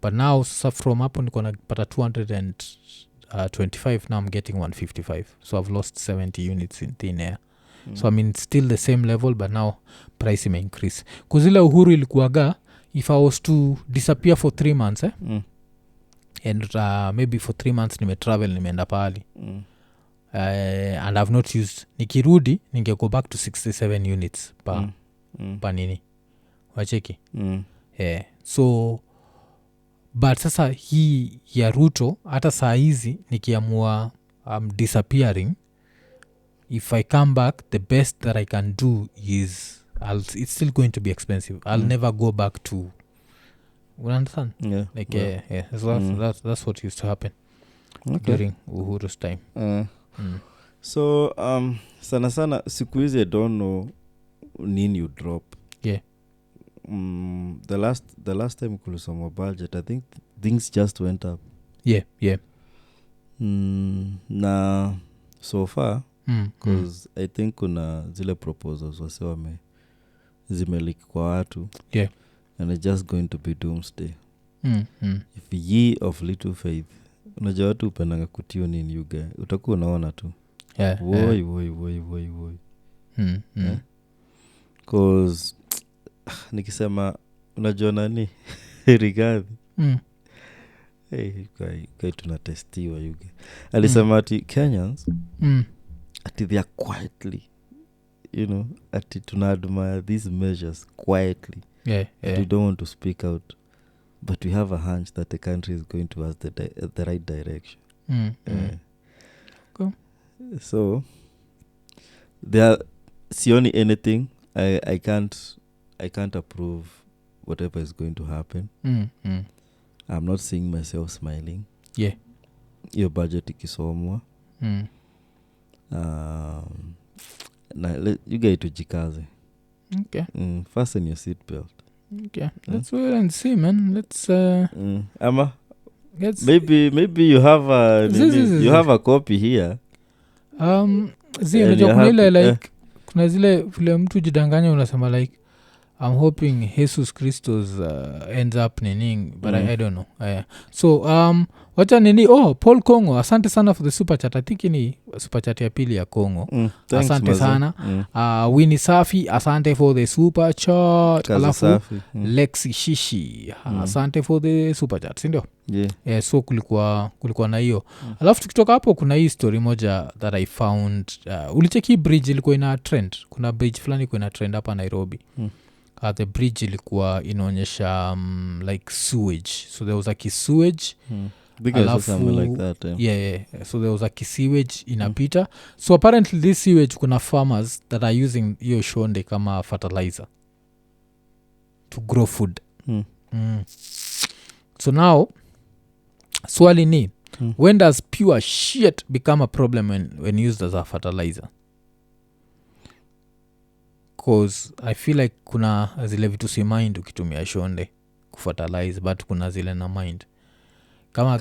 But now sasa from hapo niko napata 225, now I'm getting 155. So I've lost 70 units in thin air. So I mean it's still the same level, but now price may increase. Kuzile Uhuru ilikuwaga, if I was to disappear for 3 months and maybe for 3 months nimetravel, nimeenda pahali and I've not used, nikirudi ninge go back to 67 units per nini wacheki. So but sasa hii ya Ruto hata saa hizi nikiamua disappearing, if I come back, the best that I can do is it's still going to be expensive. I'll never go back to, you understand? So that's what used to happen during Uhuru's time. So sana siku hizi I don't know nini you drop. The last time kulisoma budget, I think things just went up. Na so far because I think kuna zile proposals wase zimelik kwa watu, and it's just going to be doomsday. If ye of little faith, unajua watu upendanga kutio nini yuga, utakuwa unaona tu woi because nikisema unajua nani Rigathi kai tunatestiwa yuga, alisema ati Kenyans ati they are quietly, ati tunadmire these measures quietly. We don't want to speak out, but we have a hunch that the country is going towards the right direction. Cool. So there sioni anything. I can't approve whatever is going to happen. I'm not seeing myself smiling. Your budget ikisomwa. You get to jikaze. Fasten your seat belt. Let's wait and see, man. Let's Ama maybe you have a copy here. Unajua kuna ile like kuna zile vile mtu jidanganya unasema like I'm hoping Jesus Christos ends up nining, but I don't know. So wacha nini, Paul Kongo, asante sana for the super chat. I think ni super chat ya pili ya Kongo. Thanks, asante sana. Winnie Safi, asante for the super chat. Alafu Lexi Shishi, asante for the super chat, si ndio? So kulikuwa na hiyo. Alafu tukitoka hapo kuna hii story moja that I found. Ulicheki bridge ilikuwa ina trend. Kuna bridge fulani ilikuwa ina trend hapa Nairobi. The bridge ilikuwa inaonyesha like sewage. So there was like a sewage. Something like that. So there was like a sewage inapita. So apparently this sewage kuna farmers that are using hiyo shonde kama fertilizer to grow food. So now swali ni when does pure shit become a problem when used as a fertilizer? Because I feel like kuna zile vitu si mind ukitumia shonde kufertilize, but kuna zile na mind kama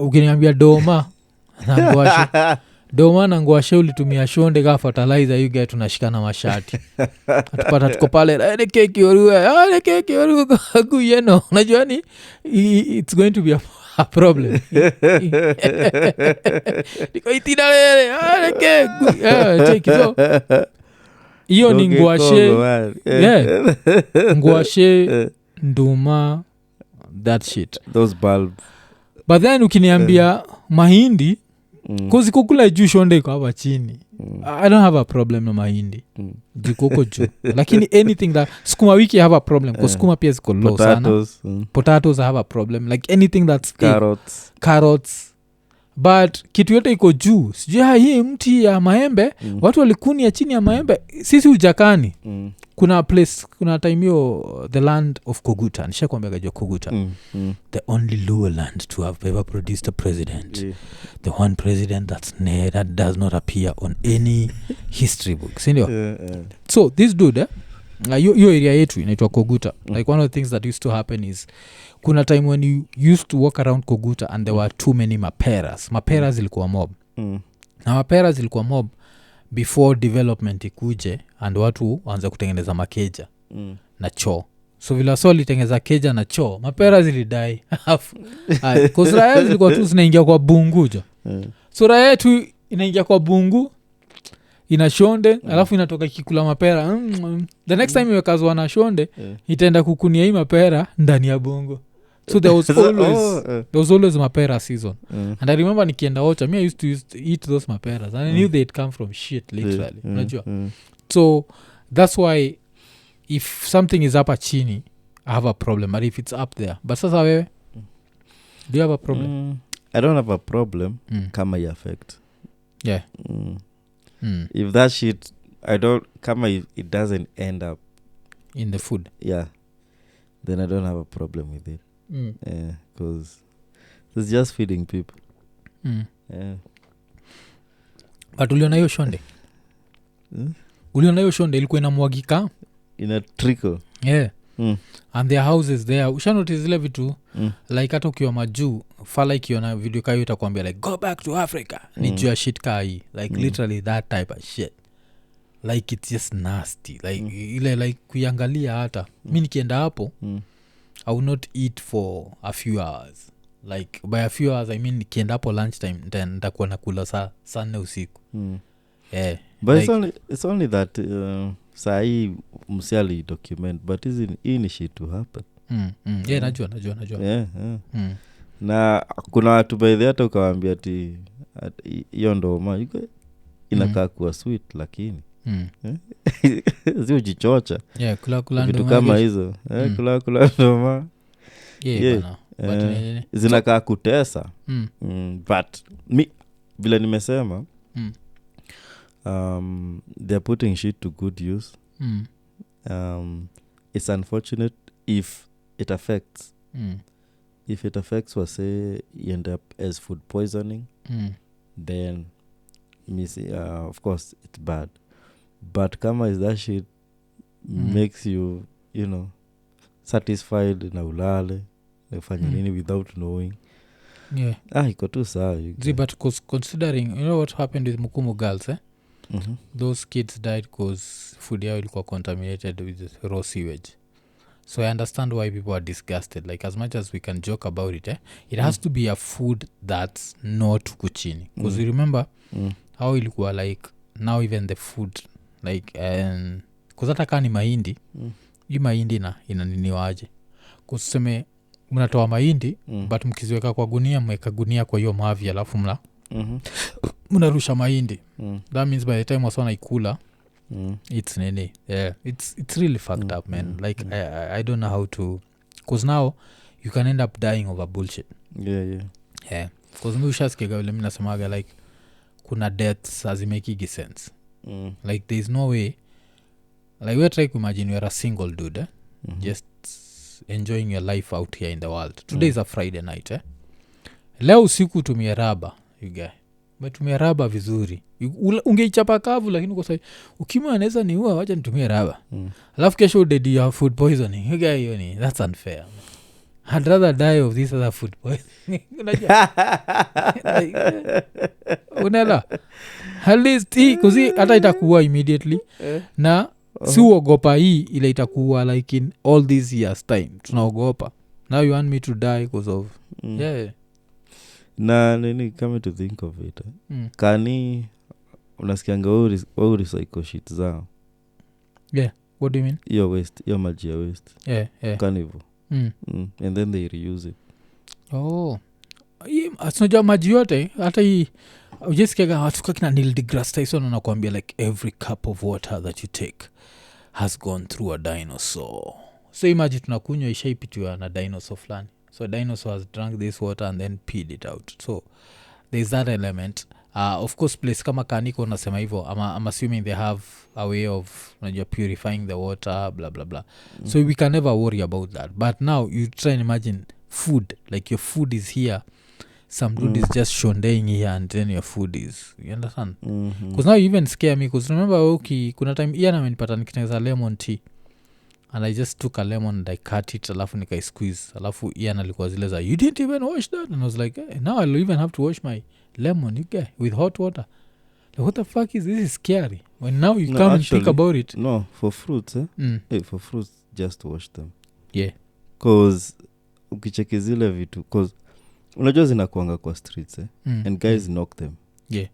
ukiniambia doma na ngwashe ulitumia shonde ka fertilizer, you get tunashikana mashati atupata tuko pale ile keki oruwe kuyeno, unajua ni it's going to be a problem. Niko itina lele keki take so hiyo ni ngwashe nduma that shit, those bulbs. But then ukiniambia mahindi kozi kukula juu shonde iko hapa chini, I don't have a problem na mahindi jikoko juu. Lakini anything that sukuma wiki I have a problem because sukuma pia ziko low potatoes, sana. Potatoes I have a problem, like anything that's carrots, but kitu yote iko juu sijui hii mti ya maembe watu walikunia chini ya maembe sisi ujakani kuna place kuna time hiyo the land of Koguta nishakwambia gajua Koguta the only lower land to have ever produced a president the one president that does not appear on any history book sindio so this dude your area yetu inaitwa Koguta like one of the things that used to happen is kuna time when you used to walk around Koguta and there were too many maperas zilikuwa mob na maperas zilikuwa mob before development ikuje and watu waanze kutengeneza makeja na choo so vile so litengeza keja na choo mapera zilidai cause raya zilikuwa tu zinaingia kwa bungu jo so raya tu inaingia kwa bungu ina shonde alafu inatoka kikula mapera the next time iwekazwa na shonde itaenda kukunia hii mapera ndani ya bungu so there was always mapera season and I remember nikienda Ocha me I used to eat those maperas and I knew they'd come from shit literally unajua so that's why if something is up chini I have a problem but if it's up there but sasa wewe do you have a problem I don't have a problem kama i affect yeah if that shit I don't kama it doesn't end up in the food yeah then I don't have a problem with it because it's just feeding people yeah but uliona hiyo shonde uliona hiyo shonde ilikuwa inamwagika in a trickle yeah and their houses there ushanotice zile vitu like hata ukiwa majuu fala ikiona video kayo itakwambia like go back to Africa ni juu ya shit kaa hii like literally that type of shit like it's just nasty like ile like kuiangalia hata mi nikienda hapo I will not eat for a few hours like by a few hours I mean nikienda hapo lunchtime then nitakuwa nakula saa 4 usiku yeah but like, it's only that saa hii msiali document but hii ni shit to happen yeah najua yeah na kuna watu by the hata ukawaambia ati hiyo ndoma inakaa kuwa sweet lakini sio jichocha yeah kula vitu kama hizo kula ndoma yeah bana but zinakaa kutesa but vile nimesema they're putting shit to good use it's unfortunate if it affects was say you end up as food poisoning then of course it's bad but kama is that shit makes you know satisfied na ulale nafanya nini without knowing iko tu sawa but considering you know what happened with Mukumu girls those kids died because food yao ilikuwa contaminated with raw sewage so I understand why people are disgusted like as much as we can joke about it it has to be a food that's not kuchini because you remember how ilikuwa like now even the food like because hata kaa ni mahindi hii mahindi inaniniwaje kuseme mnatoa mahindi but mkiziweka kwa gunia mweka gunia kwa hiyo mavi alafu mnarusha mahindi that means by the time wasona ikula it's nini yeah it's really fucked up man like I don't know how to because now you can end up dying over bullshit yeah because mi ushasikiga vile mi nasemaga like kuna deaths hazimekigi sense like there's no way like we're trying to imagine you're a single dude just enjoying your life out here in the world today is a Friday night leo usiku tumia raba you guy umetumia raba vizuri ungeichapa kavu lakini kwa sababu ukimwa anaweza niua wacha nitumie raba alafu kesho udedi ya food poisoning you guy yoni that's unfair I'd rather die of this other food poisoning unajua unela at least hii kuzi hata itakuwa immediately na si uogopa hii ile itakuwa like in all these years time tunaogopa now you want me to die because of yeah na nini come to think of it kani unasikianga wao recycle shit zao yeah what do you mean your waste your maji ya waste yeah carnival and then they reuse it asinajua maji yote hata hii ujesikiaga watuka kina Neil deGrasse Tyson anakuambia like every cup of water that you take has gone through a dinosaur so hii maji tunakunywa ishaipitiwa na dinosaur fulani so a dinosaur has drunk this water and then peed it out so there's that element. Of course place kama Kaniko unasema hivyo, I'm assuming they have a way of purifying the water blah blah blah. So we can never worry about that. But now you try and imagine food, like your food is here, some dude is just shondaying here, and then your food is, you understand? Because now you even scare me, because remember kuna time Ian amenipata nikitengeneza lemon tea, and I just took a lemon and I cut it, alafu nikai squeeze, alafu Ian alikuwa zile za, you didn't even wash that, and I was like, hey, now I'll even have to wash my lemon, you get, with hot water. Like, what the fuck is this? Is scary when now you come actually, and think about it. No, for fruits hey, for fruits just wash them. Yeah, cause ukicheki zile vitu, cause unajua zinakuanga kwa streets and guys knock them. Yeah,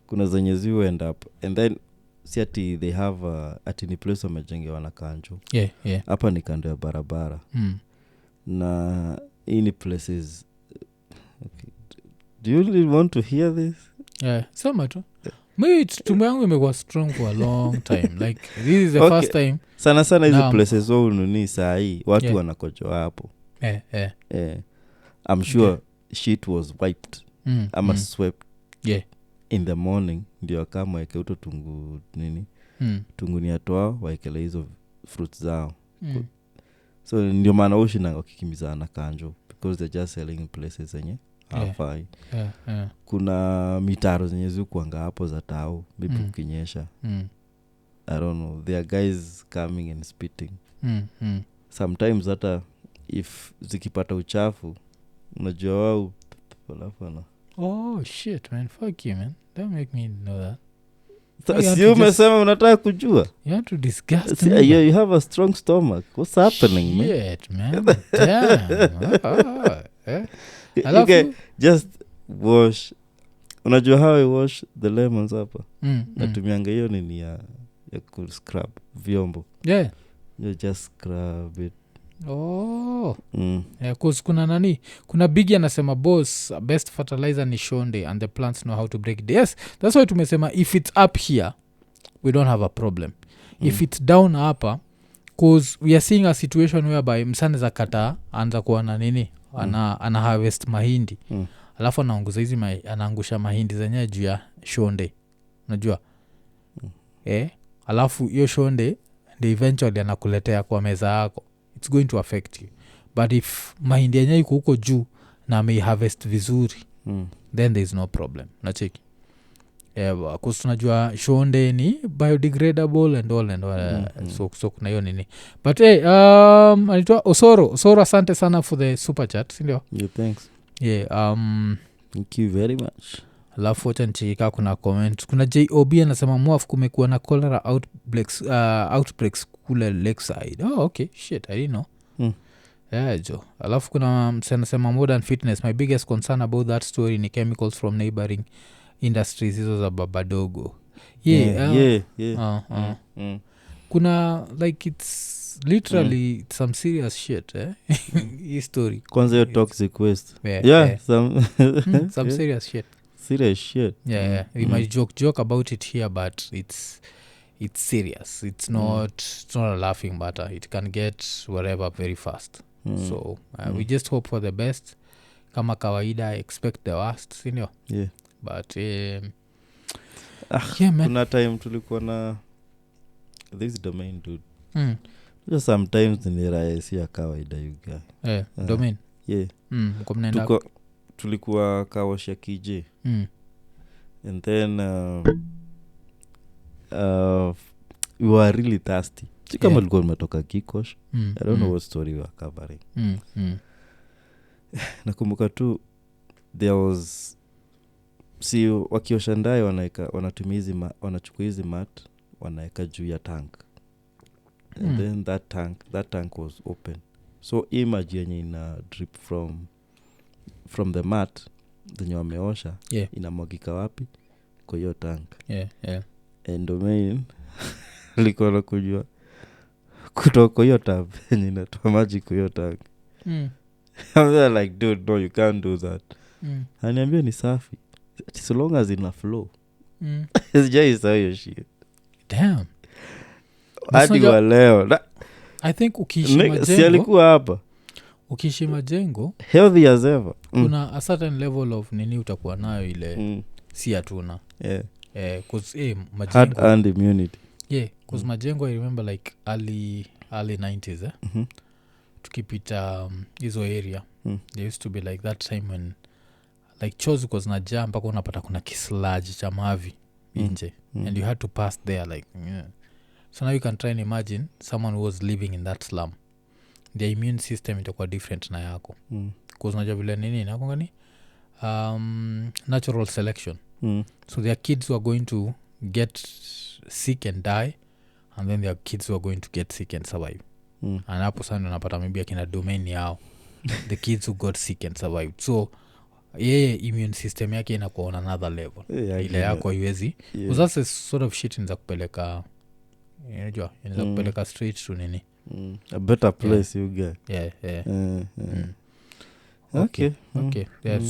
kuna zenye ziwe end up and then si ati they have ati ni place wamejengewa na kanjo. Yeah. Hapa ni kando ya barabara. Na any places. Okay. Do you really want to hear this? Yeah, sema tu. Maybe tumbo yangu imekuwa strong for a long time. Like this is the first time. Sana hizo places wao ununi saa hii watu wanakojoa hapo. I'm sure shit was wiped. Ama swept. Yeah. In the morning ndio kama weke uto tungu nini. Tungu ni atoa waekele hizo fruits zao. So ndio maana ushina wakikimbiza na kanjo because they're just selling in places zenye hafai. Kuna mitaro zenye zikuanga hapo za tao bibi ukinyesha. I don't know, there are guys coming and spitting. Sometimes hata if zikipata uchafu unajua wao palafana. Oh shit man, fuck you man, don't make me know that. So umesema unataka kujua? You have to disgust me. You have a strong stomach. What's happening, man? Shit man. Damn. Okay, just wash. Unajua how I wash the lemons hapa? Natumianga hiyo nini ya scrub vyombo. Yeah. You just scrub it. Oh. Yeah, cause kuna bigi anasema boss best fertilizer ni shonde and the plants know how to break it. Yes, that's why tumesema if it's up here we don't have a problem. If it's down hapa, cause we are seeing a situation whereby msane za kata anza kuwa na nini ana harvest mahindi. Alafu anaangusha mahindi zenye juu ya shonde, unajua alafu hiyo shonde ndio eventually anakuletea kwa meza yako. It's going to affect you. But if mahindi yenyewe iko huko juu na may harvest vizuri, then there is no problem. Nacheki. Kwa tunajua shonde ni biodegradable and all. So kuna hiyo nini. But anaitwa Osoro, asante sana for the super chat, si ndio? Yeah, thanks. Yeah, thank you very much. Alafu wacha nicheka kuna comment. Kuna JOB anasema mwafu kumekuwa na cholera outbreaks kule Lakeside. Oh okay, shit, I didn't know. Yeah, jo. Alafu kuna msema modern fitness, my biggest concern about that story ni chemicals from neighboring industries hizo za babadogo. Yeah. Kuna like it's literally some serious shit hii story. Kwanza hiyo toxic waste. Some serious shit. Serious shit. Yeah. We might joke about it here, but it's serious. It's not a laughing matter. It can get wherever very fast. So we just hope for the best. Kama kawaida, expect the worst, you know. Yeah. But yeah, man. Kuna time tulikuwa na this domain dude. Just sometimes ni rahisi ya kawaida you guy. Domain. Yeah. Mkomnenda. Tulikuwa kawasha KJ. And then we were really thirsty. Kama tulikuwa tumetoka Kikosh. I don't know what story we were covering. Nakumbuka tu there was wakiosha ndai wanachukua hizi mat wanaeka juu ya tank. And then that tank was open. So image yenye ina drip from the mat zenye wameosha inamwagika wapi? Kwa hiyo tank. And domain liko na kujua kutoka hiyo tab yenye inatoa maji kwa hiyo tank. I'm like, dude, no, you can't do that. Aniambia ni safi. So long as ina flow. It's just how you shit. Damn. Hadi wa leo. I think ukiishi majengo. Si alikuwa hapa. Ukiishi majengo. Healthy as ever. kuna a certain level of nini utakuwa nayo ile si hatuna cause hard majengo earned immunity cause majengo I remember like early 90s tukipita hizo area there used to be like that time when like chos was na jam mpaka unapata kuna kisludge cha mavi nje and you had to pass there like so now you can try and imagine someone who was living in that slum their immune system itakuwa different na yako cause unajua vile nini nakongani natural selection so there are kids who are going to get sick and die and then there are kids who are going to get sick and survive and hapo sana unapata maybe akina domain yao the kids who got sick and survived so yeye immune system yake inakuwa on another level ile yako iwezi that's a sort of shit inza kupeleka unajua inaweza kupeleka straight to nini a better place you get okay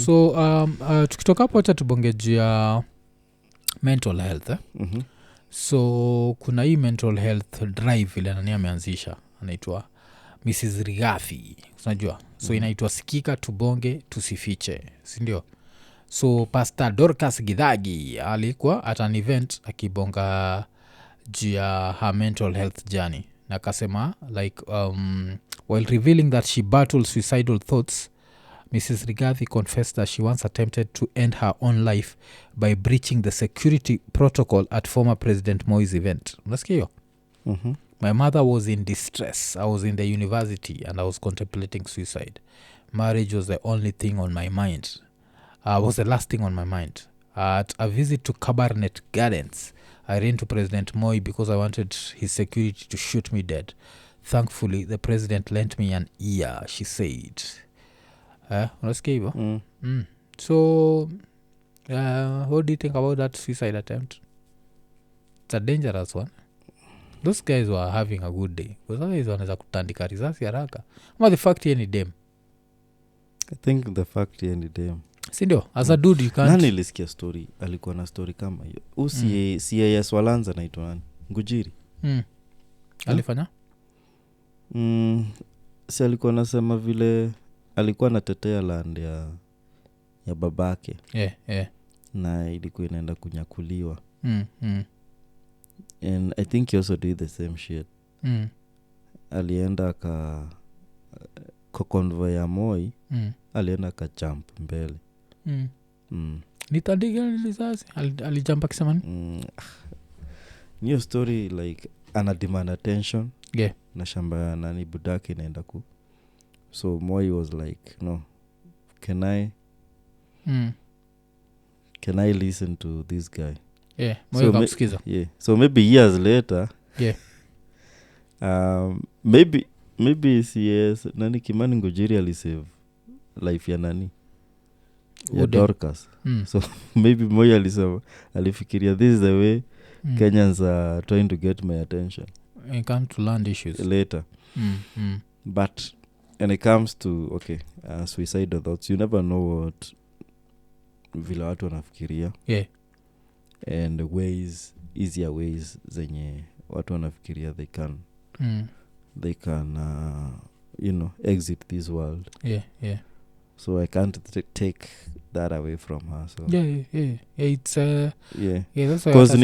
so tukitoka hapo acha tubongejia mental health so kuna hii mental health drive ile nani ameanzisha anaitwa Mrs. Rigathi unajua so inaitwa sikika tubonge tusifiche si ndio so Pastor Dorcas Gidhagi alikuwa at an event akibonga juu ya her mental health journey na akasema like while revealing that she battled suicidal thoughts Mrs. Rigathi confessed that she once attempted to end her own life by breaching the security protocol at former President Moi's event. Unasikia hiyo? My mother was in distress. I was in the university and I was contemplating suicide. Marriage was the only thing on my mind. Was the last thing on my mind. At a visit to Cabernet Gardens, I ran to President Moi because I wanted his security to shoot me dead. Thankfully, the president lent me an ear, she said. Unasikia hivyo? So, what do you think about that suicide attempt? It's a dangerous one. Those guys were having a good day. Because otherwise wanaweza kutandika risasi haraka. Ama the fact yeye ni dem. I think the fact yeye ni dem. Sindio? As a dude you can't... Nani ilisikia story? Alikuwa na story kama hiyo. CIS Walanza naitwa nani? Ngujiri. Alifanya? Si alikuwa nasema vile alikuwa natetea land ya babake. Na ilikuwa inaenda kunyakuliwa. And I think he also did the same shit. Alienda kwa convoy ya Moi, alienda ka jump mbele. Nitandika risasi? Alijump akisema nini? New story like ana demand attention. Na shamba ya nani budaki inaenda ku. So Moi was like, no, can I listen to this guy? Moi kamsikiza. So maybe years later, maybe CS nani Kimani Ngujiri alisave life ya nani ya Dorcas. So maybe Moi alifikiria this is the way Kenyans are trying to get my attention. It comes to land issues later. But when it comes to suicidal thoughts, you never know what vile watu wanafikiria. And easier ways zenye watu wanafikiria they can exit this world. So I can't take that away from her. So it's that's why because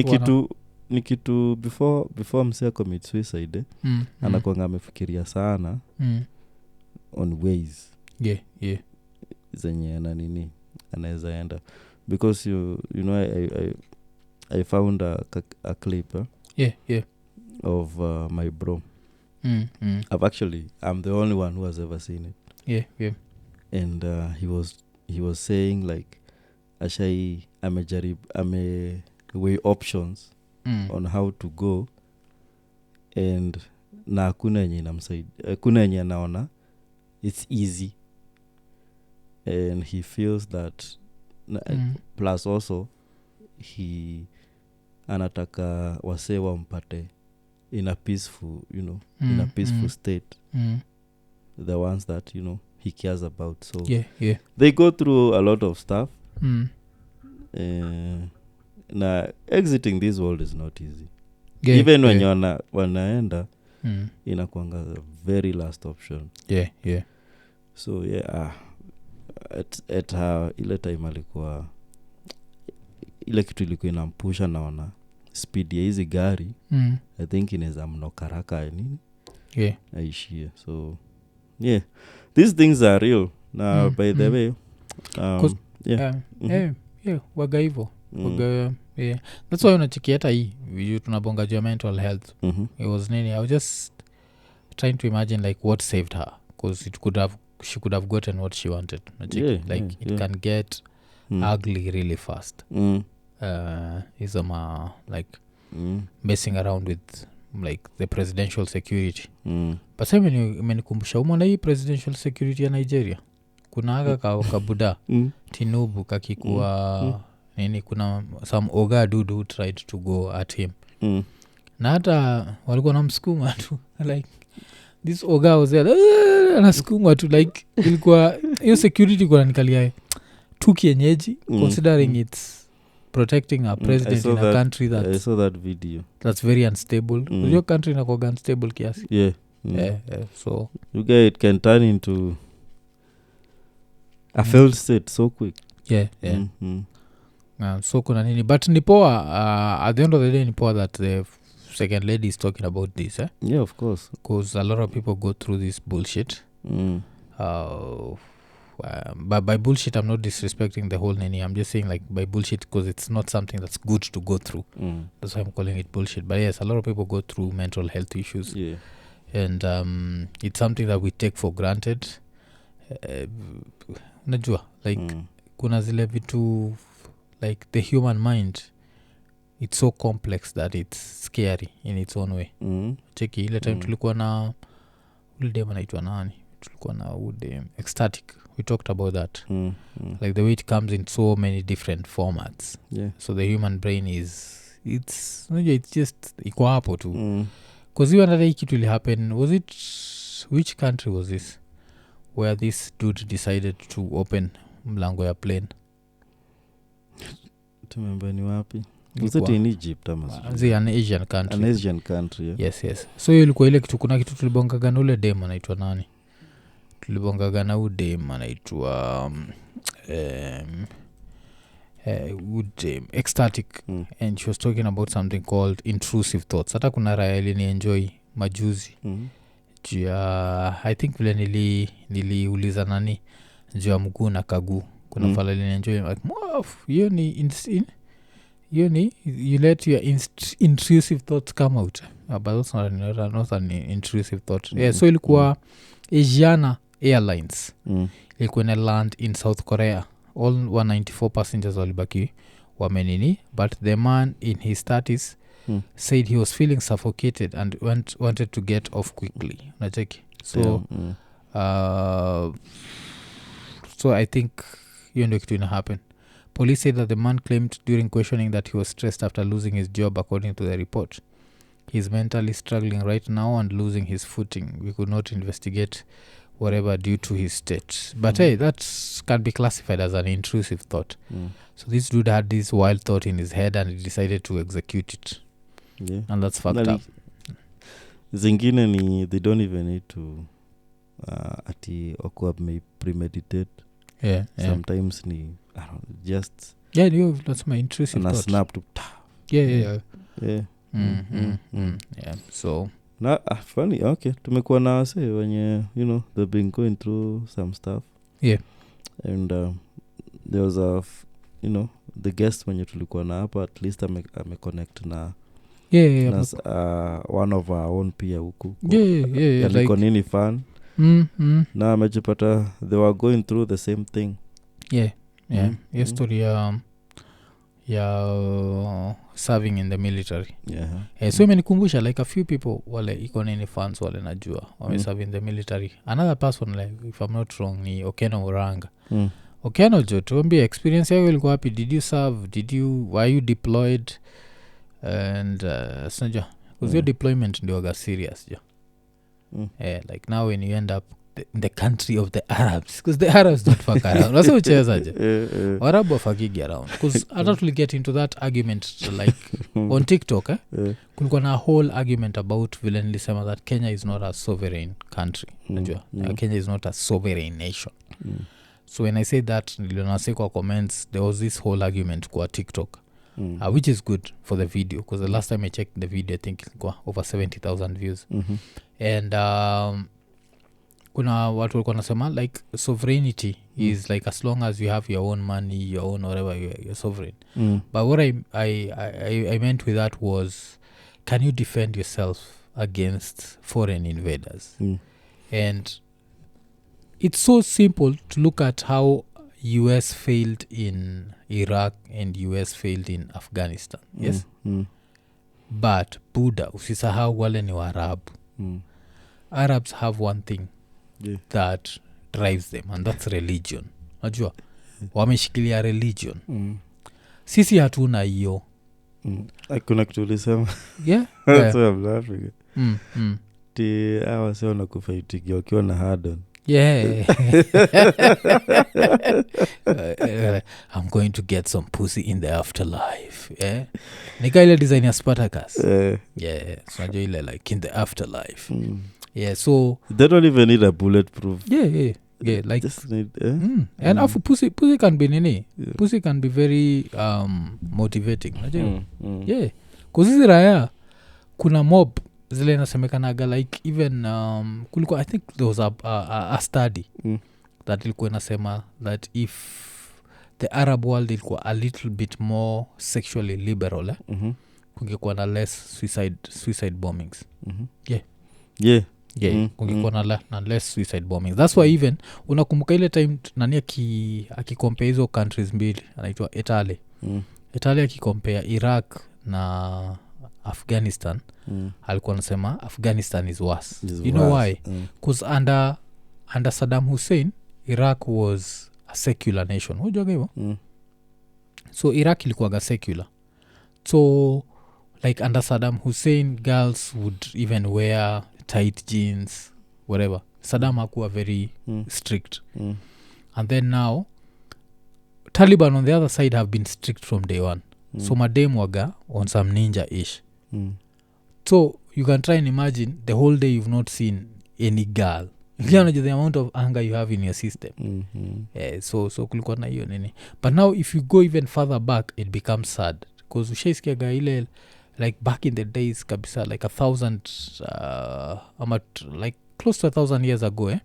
nikitu before msea commit suicide anakuanga amefikiria sana on ways zenye na nini anaweza enda because you know I found a clip of my bro. I'm the only one who has ever seen it. And he was saying like ame weigh options on how to go and na hakuna yenye anaona it's easy and he feels that plus also he anataka wase wampate in a peaceful in a peaceful state the ones that he cares about. So they go through a lot of stuff. Na exiting this world is not easy. Even when wanaenda inakuanga the very last option. So at ile time alikuwa ile kitu ilikuwa inampusha naona speed ya hizi gari I think inaweza mnokaraka nini aishie. So yeah, these things are real na by the way waga hivo waga that's why unachiki hata hii video tunabonga juu ya mental health. It was nini, I was just trying to imagine like what saved her, because she could have gotten what she wanted. It can get ugly really fast. Isama like messing around with like the presidential security. But sasa imenikumbusha umona hii presidential security ya Nigeria kuna aga kabuda Tinubu kakikuwa nini, kuna some oga dude who tried to go at him na hata walikuwa na msukuma tu like this oga was there anasukuma tu like ilikuwa hiyo security kuna nikalia tu kienyeji considering it's protecting a president in a country that I saw that video that's very unstable. Your country inakuwa unstable kiasi. So you guys, it can turn into a failed state so quick. So kuna nini, but ni poa at the end of the day ni poa that the second lady is talking about this yeah, of course, because a lot of people go through this bullshit. But by bullshit I'm not disrespecting the whole Nini, I'm just saying like by bullshit because it's not something that's good to go through. That's why I'm calling it bullshit. But yes, a lot of people go through mental health issues, and it's something that we take for granted. Najua like kuna zile vitu like the human mind, it's so complex that it's scary in its own way. Cheki ile time tulikuwa na ule dem anaitwa nani, tulikuwa na ule ecstatic, we talked about that. Like the way it comes in so many different formats. So the human brain it's just iko hapo tu because even that kitu ili happen, was it, which country was this where this dude decided to open mlango ya plane? Tumemba ni wapi? Was it in Egypt ama an Asian country? An Asian country, yeah. Yes. So ilikuwa ile kitu, kuna kitu tulibongaga na ule dem anaitwa nani? Tulibongaga na ule dem anaitwa ecstatic, and she was talking about something called intrusive thoughts. Hata kuna raya ili ni enjoy majuzi juu ya I think vile niliuliza nani juu ya mguu na kaguu. Kuna fala ili ni enjoy like you let your intrusive thoughts come out. But that's not an intrusive thought. So ilikuwa Asiana Airlines ilikuwa na land in South Korea. All 194 passengers walibaki wamenini, but the man in his 30s said he was feeling suffocated and wanted to get off quickly. Nacheki. So so I think hiyo ndio kitu ina happen. Police said that the man claimed during questioning that he was stressed after losing his job. According to the report, he's mentally struggling right now and losing his footing. We could not investigate whatever due to his state, but hey, that can be classified as an intrusive thought. So this dude had this wild thought in his head and he decided to execute it, and that's fucked up. Zingine ni they don't even need to ati okuwa premeditate. Sometimes ni just that's my intrusive thought. Snap to So funny. Okay, tumekuwa na wase wenye they've been going through some stuff, and there was the guest wenye tulikuwa na hapa, at least ameconnect na one of our own pia huku like Nini fan na amejipata they were going through the same thing. Story ya serving in the military. So imenikumbusha like a few people wale iko Nini fans wale najua wame serve in the military. Another person like if I'm not wrong ni Okeno Uranga. Okeno jo, tuambie experience yako ilikuwa wapi? Did you serve? Were you deployed? And sanja was your deployment ndio ga serious jo? Like now when you end up in the country of the Arabs, because the Arabs don't fuck around. Wasa ucheza je? Warabu wafakigi around. Because hata tuli get into that argument like on TikTok kulikuwa na whole argument about vile nilisema that Kenya is not a sovereign country. Najua Kenya is not a sovereign nation. So when I say that, niliona say kwa comments there was this whole argument kwa TikTok, which is good for the video because the last time I checked the video I think ilikuwa over 70,000 views. And kuna watu walikuwa nasema like sovereignty is like as long as you have your own money, your own whatever, you're sovereign. But what I meant with that was, can you defend yourself against foreign invaders? And it's so simple to look at how US failed in Iraq and US failed in Afghanistan. Yes? But Buddha, usisahau wale ni Waarabu. Arabs have one thing that drives them, and that's religion. Najua wameshikilia religion. Sisi hatuna hiyo. Hakuna kitu ulisema. Yeah. That's why I'm laughing. Ti hawa sio nakufaitikia wakiwa na Harden. Yeah. I'm going to get some pussy in the afterlife. Yeah. Nika ile design ya Spartacus. Yeah. So najua ile like in the afterlife. Yeah, so they don't even need a bulletproof. Yeah, like just need and afu pussy can be nini? Yeah. Pussy can be very motivating. Yeah. Cause hizi raya kuna mob zile nasemekanaga like even kulikuwa I think there was a study that ilikuwa inasema that if the Arab world ilikuwa a little bit more sexually liberal, kungekuwa na less suicide bombings. Kungekuwa na less suicide bombings. That's why even unakumbuka ile time nani akicompare hizo countries mbili anaitwa Italy. Italy akicompare Iraq na Afghanistan, alikuwa anasema Afghanistan is worse. You know why? Because under Saddam Hussein, Iraq was a secular nation. Unajua hivyo? So Iraq ilikuwa secular. So like under Saddam Hussein, girls would even wear tight jeans, whatever. Saddam hakuwa very strict. And then now Taliban on the other side have been strict from day one. So madem waga on some ninja-ish. So you can try and imagine the whole day you've not seen any girl. You know the amount of anger you have in your system. So kulikuwa na hiyo nini. But now if you go even further back, it becomes sad. Because ushaisikiaga ile like back in the days kabisa like 1,000 like close to 1,000 years ago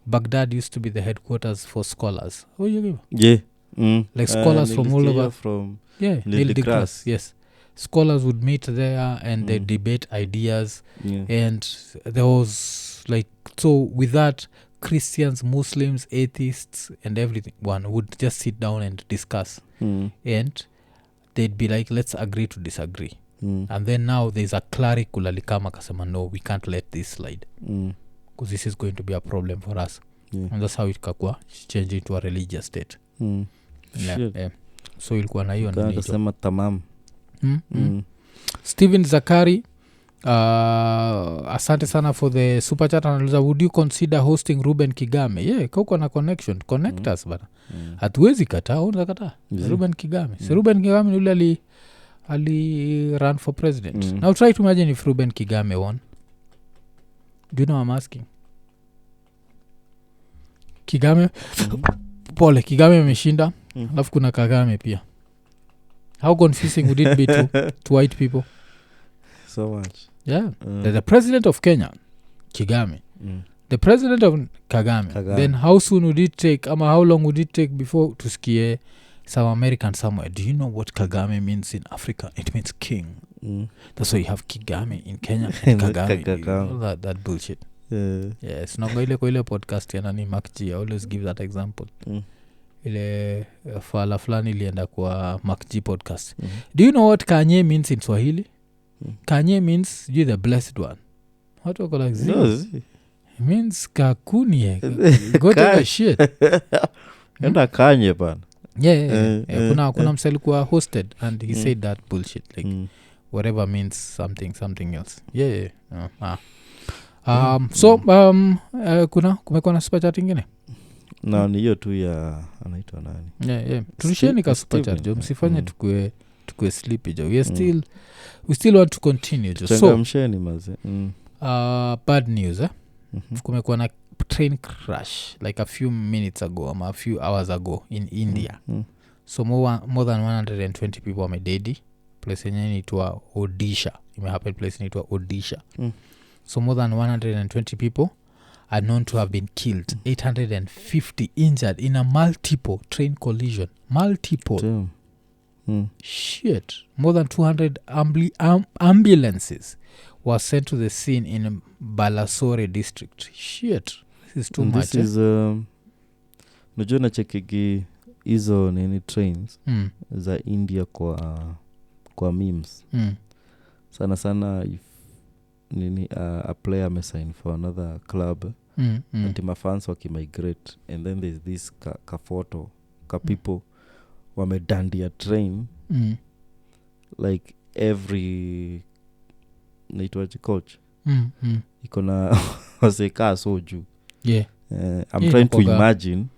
Baghdad used to be the headquarters for scholars. Like scholars from all over from Neil deGrasse. Yes, scholars would meet there and they debate ideas. And there was like, so with that, Christians, Muslims, atheists and everything one would just sit down and discuss. And they'd be like, let's agree to disagree. And then now there's a clerical alikama kasema, no, we can't let this slide because this is going to be a problem for us. And that's how it kakua change into a religious state. So ilikuwa na hiyo nini kasema tamam. Steven Zakari, asante sana for the super chat. Anauliza, would you consider hosting Ruben Kigame? Kauko na connection, connect us bana. Hatuwezi kataa, unaweza kataa. Ruben Kigame. So Ruben Kigame yule ali run for president. Now try to imagine if Ruben Kigame won. Do you know I'm asking? Kigame pole, Kigame ameshinda. Alafu kuna Kagame pia. How confusing would it be to white people? So much. Yeah. The president of Kenya, Kigame. The president of Kagame. Then how soon would it take, how long would it take before tusikie some American somewhere? Do you know what Kagame means in Africa? It means king. That's why you have Kigame in Kenya and Kagame. All that bullshit. Yes. Nongo ile kwa ile podcast ya nani Makji, I always give that example. Ile fala fulani ilienda kwa Makji podcast. Do you know what Kanye means in Swahili? Kanye means you the blessed one. What wako like this? It means kakunie. Go to the shit. Enda Kanye bana. Kuna mselikuwa hosted and he said that bullshit like whatever means something else. So kumekuwa na super chat ingine? No, ni hiyo tu ya anaitwa nani? Tulisheni ka super chat jo, msifanye tukue sleepy jo. We still want to continue jo. So msheni maze. Bad news kumekuwa na train crash like a few minutes ago a few hours ago in India. So more than 120 people wamededi. Place yenye inaitwa Odisha. Imehappen place inaitwa Odisha. So more than 120 people are known to have been killed. 850 injured in a multiple train collision. Multiple. Shit. More than 200 ambulances were sent to the scene in Balasore district. Shit. This is too much. This is najua nachekigi hizo nini trains za India kwa memes. Sana if nini a player amesign for another club and my fans wakimigrate and then there's this ka photo ka people wamedandia train like every naitwaje coach iko na waseka so juu. Yeah. I'm trying to imagine.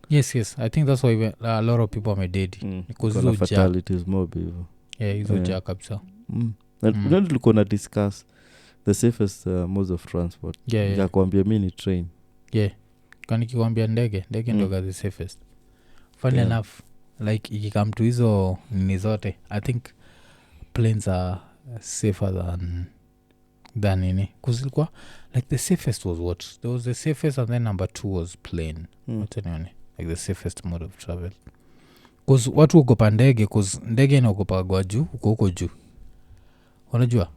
Yes. I think that's why a lot of people are dead because the fatalities more people. Yeah, hizo ja kabisa. Na tulikuwa na discuss the safest modes of transport. Yeah. Kuambia mimi ni train. Yeah. Kwani kikwambia ndege ndo the safest. Funny enough, like ikikam to hizo nini zote, I think planes are safer than nini. Kuzilikuwa like the safest was what? There was the safest and then number 2 was plane. What anyone? Like the safest mode of travel. Cause watu ugopa ndege, cause ndege inaogopa kwa juu, uko juu. Unajua?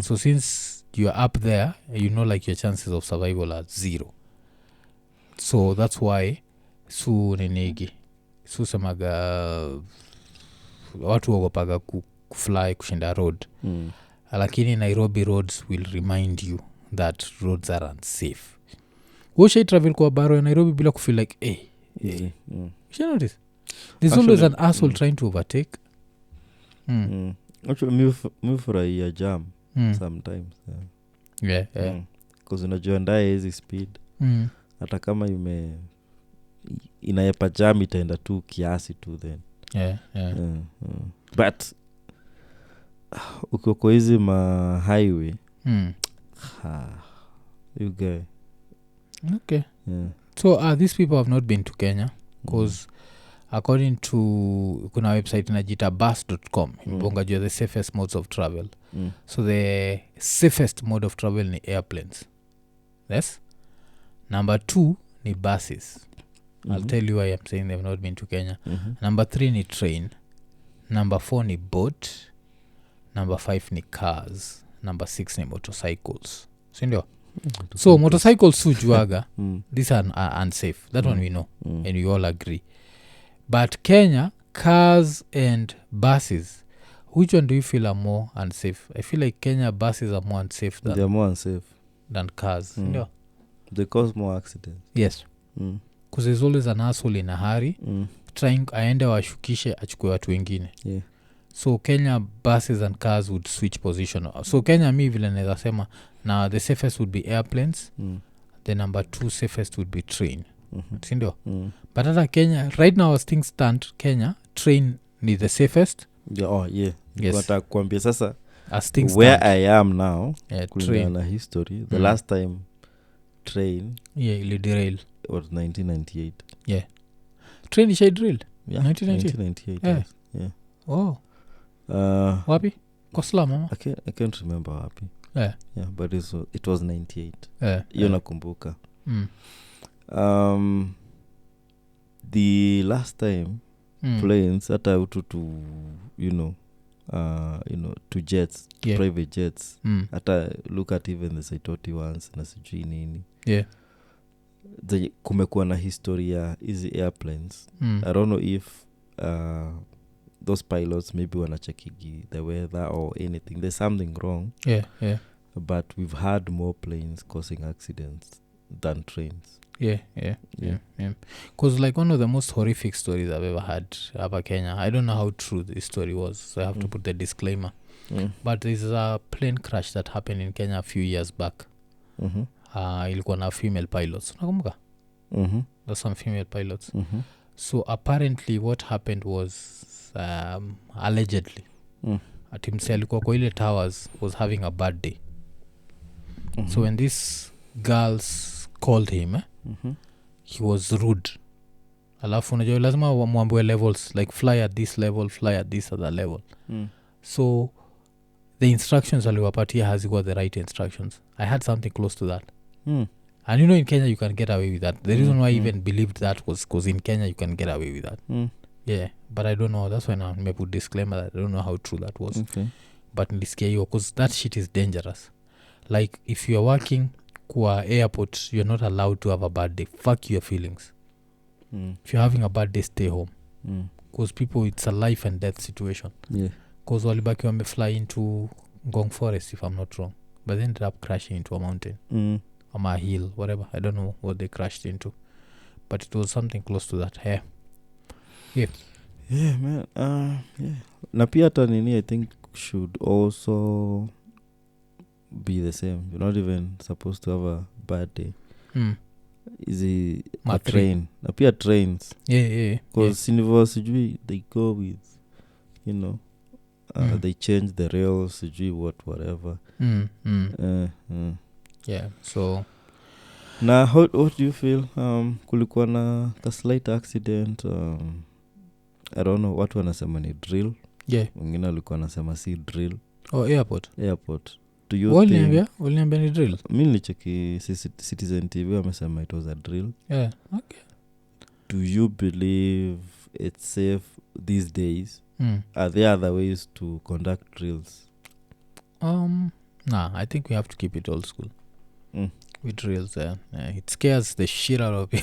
So since you are up there, you know like your chances of survival are 0. So that's why semaga watu wagopaga kufly kushinda road. Lakini Nairobi roads will remind you that roads are unsafe. Woshai travel kwa baro ya Nairobi bila kufeel like you notice? There's always an asshole trying to overtake. Actually move for a jam sometimes. Yeah. Because unajua ndaye hizi speed. Hata kama inaepa jam itaenda tu kiasi tu then. Yeah. But uko hizi ma highway. You guy. Okay. Yeah. So these people have not been to Kenya because according to kuna website inajita bus.com mbonga juu the safest modes of travel. So the safest mode of travel ni airplanes. Yes. Number 2 ni buses. I'll tell you why I'm saying they've not been to Kenya. Number 3 ni train. Number 4 ni boat. Number 5 ni cars. Number 6 ni motorcycles. Sindio? So motorcycles sujuaga these are unsafe. That one we know and we all agree. But Kenya, cars and buses, which one do you feel are more unsafe? I feel like Kenya buses are more unsafe than they're more unsafe than cars. Yeah. They cause more accidents. Yes. Because there's always an asshole in a hurry trying aende washukishe achukue watu wengine. Yeah. So Kenya buses and cars would switch position. So Kenya mi vile naweza sema now the safest would be airplanes. The number 2 safest would be train. Sindio? But hata Kenya right now as things stand, Kenya train ni the safest. Yeah, yes. Nataka kuambia sasa as things where stand. I am now Train na history the last time train ili derail was 1998. Yeah. Train isha derail 1998. Yes. Yeah. Oh. Wapi? Kosla mama. I can't remember wapi. Yeah, but it was 98. Hiyo nakumbuka. The last time planes hata utu to to jets, private jets. Hata look at even the Saitoti ones na sijui nini. Yeah. Kumekuwa na historia hizi airplanes. I don't know if those pilots maybe wanachekigi the weather or anything. There's something wrong. Yeah. But we've had more planes causing accidents than trains. Yeah. Because like one of the most horrific stories I've ever had about Kenya, I don't know how true this story was, so I have to put the disclaimer. But there's a plane crash that happened in Kenya a few years back. Ilikuwa na female pilots. Nakumbuka? There's some female pilots. So apparently what happened was allegedly ati mse alikuwa kwa ile towers was having a bad day. So when these girls called him he was rude. Alafu unajua lazima mwambiwe levels like fly at this level, fly at this other level. So the instructions aliwapatia hazikuwa the right instructions. I had something close to that. And you know in Kenya you can get away with that. The reason why I even believed that was because in Kenya you can get away with that. Yeah, but I don't know. That's why now I put disclaimer that I don't know how true that was. Okay. But nilisikia hiyo because that shit is dangerous. Like if you are working kwa airport, you're not allowed to have a bad day. Fuck your feelings. If you're having a bad day, stay home. Because people, it's a life and death situation. Yeah. Because walibaki wamefly into Ngong Forest, if I'm not wrong. But they ended up crashing into a mountain. Or a hill, whatever. I don't know what they crashed into. But it was something close to that. Yeah. Yeah. Yeah, man. Yeah. Na pia hata nini, I think should also be the same. You're not even supposed to have a bad day. Is a train. Na pia trains. Yeah. Because sijui they go with, you know, they change the rails, sijui whatever. Yeah, so na what do you feel kulikuwa na a slight accident I don't know watu wanasema ni drill. Yeah, wengine walikuwa wanasema si drill. Airport do you think waliambia ni drill? Mimi nilicheki Citizen TV wamesema it was a drill. Yeah, okay. Do you believe it's safe these days? Are there other ways to conduct drills? Nah, I think we have to keep it old school. With drills, it scares the shit out of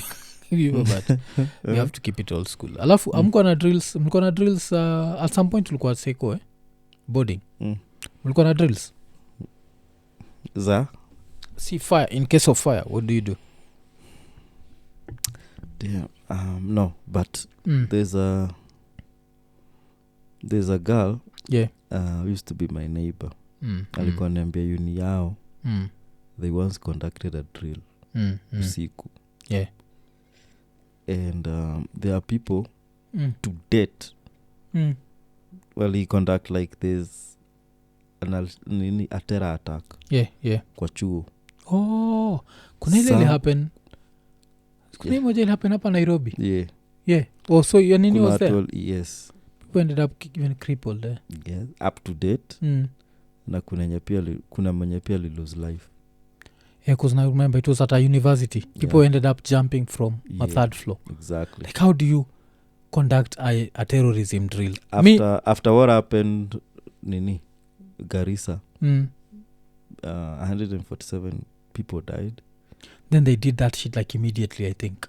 you. But we have to keep it old school. Alafu mko na drills at some point ulikuwa seko boarding. Mlikuwa na drills za see fire. In case of fire, what do you do? No, but there's a girl used to be my neighbor. Alikuwa niambia uni yao they once conducted a drill usiku. Yeah. And there are people to date well he conduct like this a terror attack kwa chuo. Kuna ile happen. Kuna ile moja ile happen hapa Nairobi. Yeah. So your Nini was there? Yes. People ended up even crippled there. Yeah, up to date. Na kuna mwenye pia lose life. Yeah, because I remember it was at a university. People ended up jumping from a third floor. Exactly. Like how do you conduct a terrorism drill? After what happened Nini Garissa, 147 people died. Then they did that shit like immediately, I think.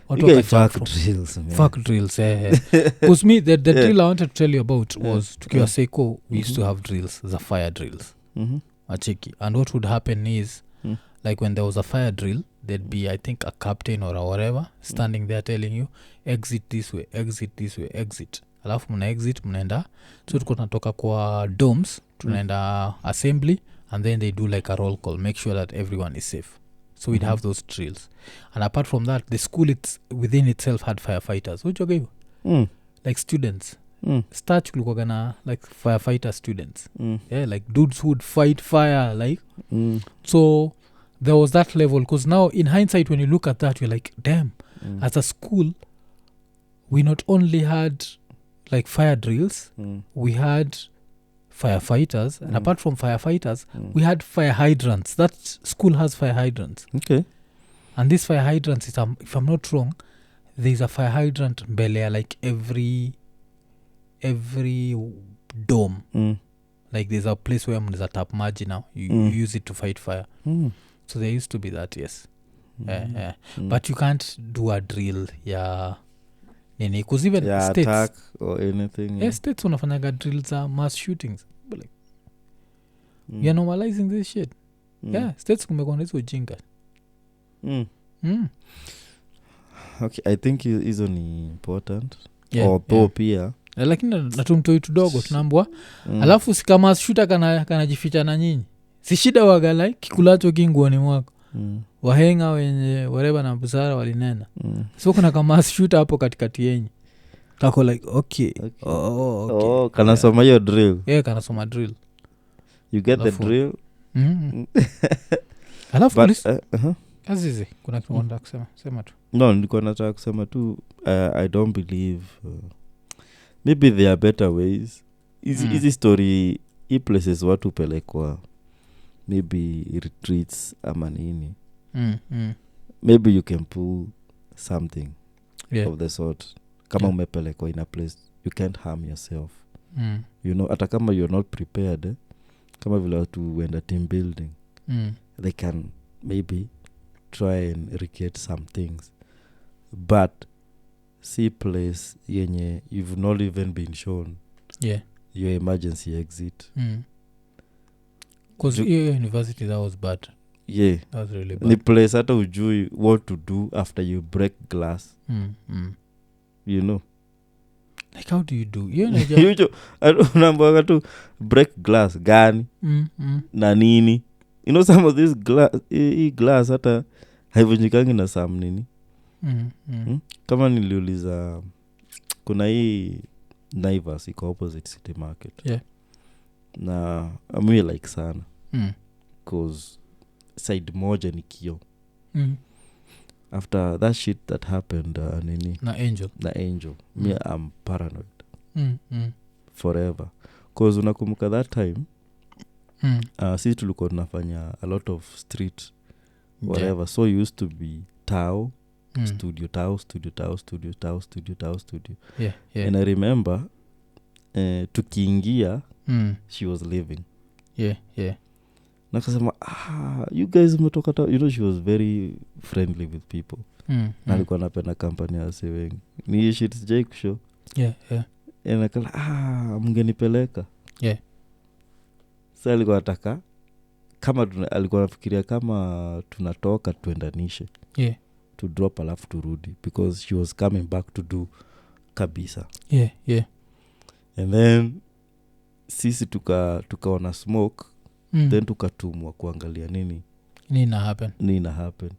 Fuck drills, man. Fuck drills, Because me, the drill I wanted to tell you about was tukiwa Seiko, we used to have drills, the fire drills. Acheki. And what would happen is, like when there was a fire drill, there'd be, I think, a captain or a whatever standing there telling you, exit this way, exit this way, exit. Alafu muna exit, mnaenda. So tuko tunatoka kwa domes, tunaenda assembly, and then they do like a roll call, make sure that everyone is safe. So we'd have those drills. And apart from that, the school within itself had firefighters. Which okay? Like students. Starch kulikuwa na like firefighter students. Yeah, like dudes who would fight fire. Like so there was that level. Because now in hindsight, when you look at that, you're like, damn, as a school, we not only had like fire drills, we had firefighters, and apart from firefighters, we had fire hydrants. That school has fire hydrants. Okay. And these fire hydrants, if I'm not wrong, there's a fire hydrant mbele like every dome. Like there's a place where there's a tap maji now. You use it to fight fire. So there used to be that, yes. But you can't do a drill, because even states attack or anything. States wanafanyaga drills are mass shootings. But like, you're normalizing this shit. States kumekuwa na hizo ujinga. Okay, I think hizo ni important. Although pia lakini natumtoi tudogo tunaambwa alafu sikama shuta kanajificha na nyinyi. Si shida waga like kikulacho kinguoni mwako. Wahenga wenye whatever na busara walinena. So kuna kama shooter hapo katikati yenyu. Tako like okay. Okay. Kana soma hiyo drill. Kana soma drill. You get the drill. Alafu Azizi kuna kitu unataka kusema sema tu No, nilikuwa nataka kusema tu I don't believe maybe there are better ways. Hizi story hii places watu pelekwa maybe retreats ama nini. Maybe you can pull something of the sort kama umepelekwa in a place you can't harm yourself. You know, hata kama you're not prepared kama vile watu wenda team building they can maybe try and recreate some things, but see place yenye you've not even been shown your emergency exit. Because university that was bad. That was really bad. Ni place hata ujui what to do after you break glass. You know, like how do you do unambaga tu break glass gani na nini. You know, some of this glass hata haivunjikangi na some nini. Kama niliuliza kuna hii Naivas iko opposite City Market. Na amwe like sana cause side moja ni kio. After that shit that happened nini na angel me I'm paranoid forever cause unakumbuka that time sisi tulikuwa tunafanya a lot of street whatever, so used to be Tao studio and I remember tukiingia she was leaving. Nakasema you guys umetoka Tao. You know, she was very friendly with people. Na alikuwa anapenda company ya wengi. Ni shit sijai kushow. And akala mngenipeleka. Sasa alikuwa ataka kama alikuwa anafikiria kama tunatoka tuendanishe. To drop alafu turudi because she was coming back to do kabisa. And then sisi tukaona smoke then tukatumwa kuangalia nini na happen.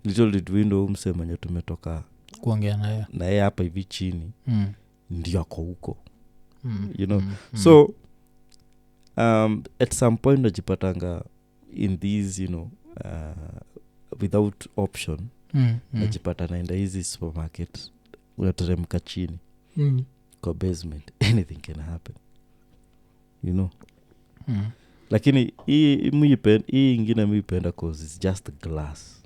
Little did we know msemanya tumetoka kuongea na yeye hapa hivi chini ndio ako huko. You know, so at some point najipatanga in these, you know, without option najipata naenda hizi supermarket unateremka chini kwa basement, anything can happen, you know. Lakini hii ingine muipenda cause it's just glass.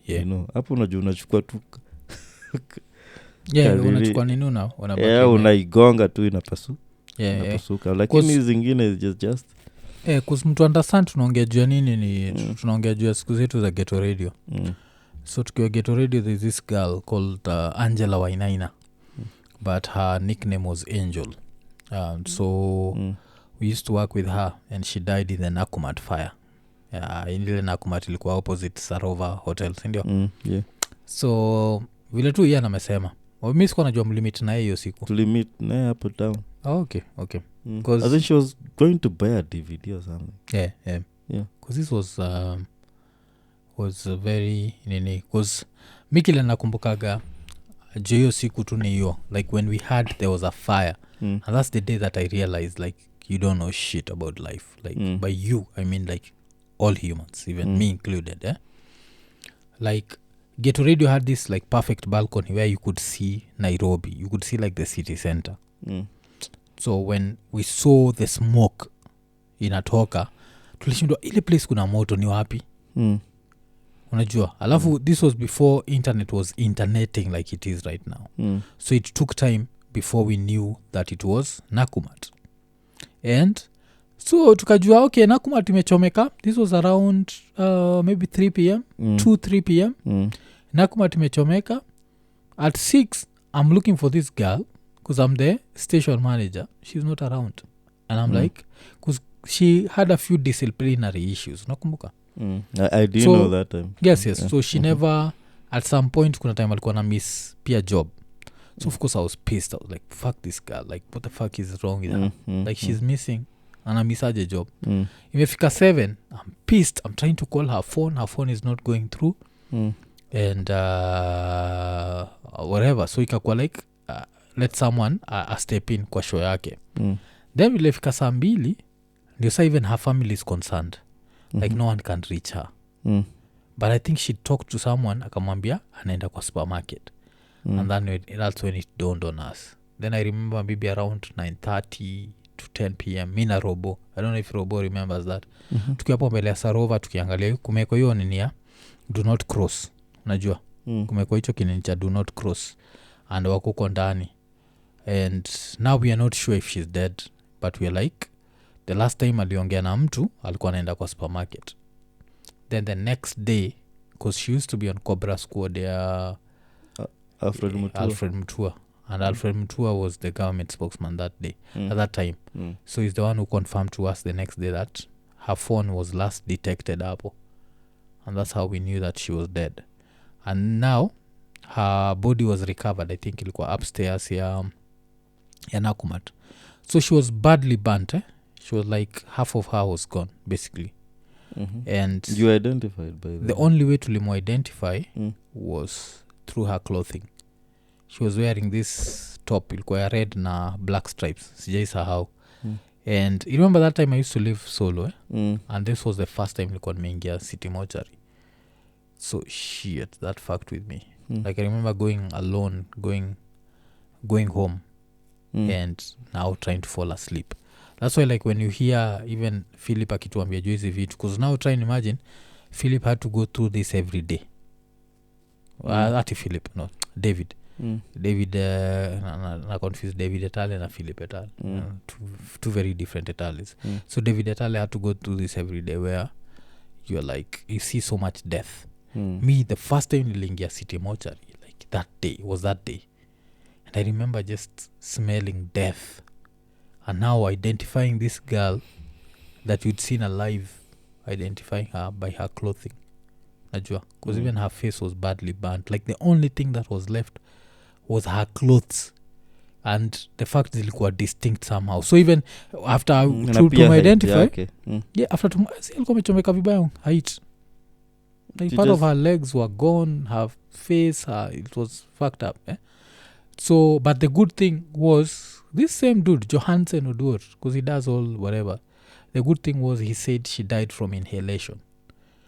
You know, hapo unajua unachukua tu unachukua nini unaigonga tu inapasuka. Lakini zingine just cause mtu understand tunaongea juu nini ni tunaongea juu siku zetu za Ghetto Radio. So tukiwa Ghetto Radio there's this girl called Angela Wainaina but her nickname was Angel. So we used to work with her and she died in the Nakumatt fire. Ile Nakumatt ilikuwa opposite Sarova Hotel, sindio? So vile tu yeye anamesema mimi sikuwa najua mlimit na hiyo siku. Tulimit naye hapo town. Okay. Because I think she was going to buy a DVD or something. Yeah. Because this was very nini. Because mikile nakumbukaga hiyo siku tu ni hiyo. Like when we had there was a fire. And that's the day that I realized like you don't know shit about life. Like by you I mean like all humans, even me included. Like Ghetto Radio had this like perfect balcony where you could see Nairobi. You could see like the city center. So when we saw the smoke inatoka tulishindwa ile place kuna moto ni wapi. Unajua alafu this was before internet was interneting like it is right now. So it took time before we knew that it was Nakumatt. And so tukajua okay Nakumatt imechomeka. This was around maybe 3 p.m. 2-3 p.m. Nakumatt imechomeka. At 6 I'm looking for this girl because I'm the station manager. She's not around. And I'm like because she had a few disciplinary issues. Nakumbuka? I didn't know that time. Yes. So she never at some point kuna time alikuwa na miss pia job. So of course I was pissed. I was like fuck this girl. Like what the fuck is wrong with her? Like she's missing and I miss her job. Imefika 7 I'm pissed. I'm trying to call her phone. Her phone is not going through. And whatever. So ikakuwa like let someone step in kwa show yake. Then ilefika saa 2 ndio sa even her family is concerned. Like no one can reach her. but I think she talked to someone akamwambia anaenda kwa supermarket. And then that's when it dawned on us. Then I remember maybe around 9:30 to 10 p.m. mi na Robo, I don't know if Robo remembers that. Tukiwa hapo mbele ya Sarova tukiangalia kumeko hiyo nini ya do not cross, unajua kumeko hicho kinini cha do not cross, and wakuko ndani, and now we are not sure if she's dead, but we are like the last time aliongea na mtu alikuwa anaenda kwa supermarket. Then the next day, because she used to be on Cobra Squad ya Alfred Mutua, and Alfred Mutua was the government spokesman that day, at that time. So he's the one who confirmed to us the next day that her phone was last detected hapo, and that's how we knew that she was dead. And now her body was recovered, I think ilikuwa upstairs ya Nakumat. So she was badly burnt, she was like half of her was gone basically. And you identified by the only way to identify was through her clothing. She was wearing this top ilikuwa ya red na black stripes, sijaisahau. And you remember that time I used to live solo, and this was the first time nilikuwa nimeingia city mortuary. So shit, that fucked with me. Like I remember going alone, going home, and now trying to fall asleep. That's why like when you hear even Philip akituambia juu hizi vitu, because now try and imagine Philip had to go through this every day. Ati Philip, no, David. David, na confuse David Etale na Philip Etale. Two very different Etales. So David Etale had to go through this every day where you're like, you see so much death. Me, the first time nilingia city mortuary, like that day. And I remember just smelling death. And now identifying this girl that you'd seen alive, identifying her by her clothing. Najua, because even her face was badly burnt. Like the only thing that was left was her clothes. And the fact zilikuwa distinct somehow. So even after to identify, after alikuwa amechomeka vibaya height. Like part of her legs were gone, her face, it was fucked up. So, but the good thing was, this same dude, Johansen Odur, because he does all whatever, the good thing was he said she died from inhalation.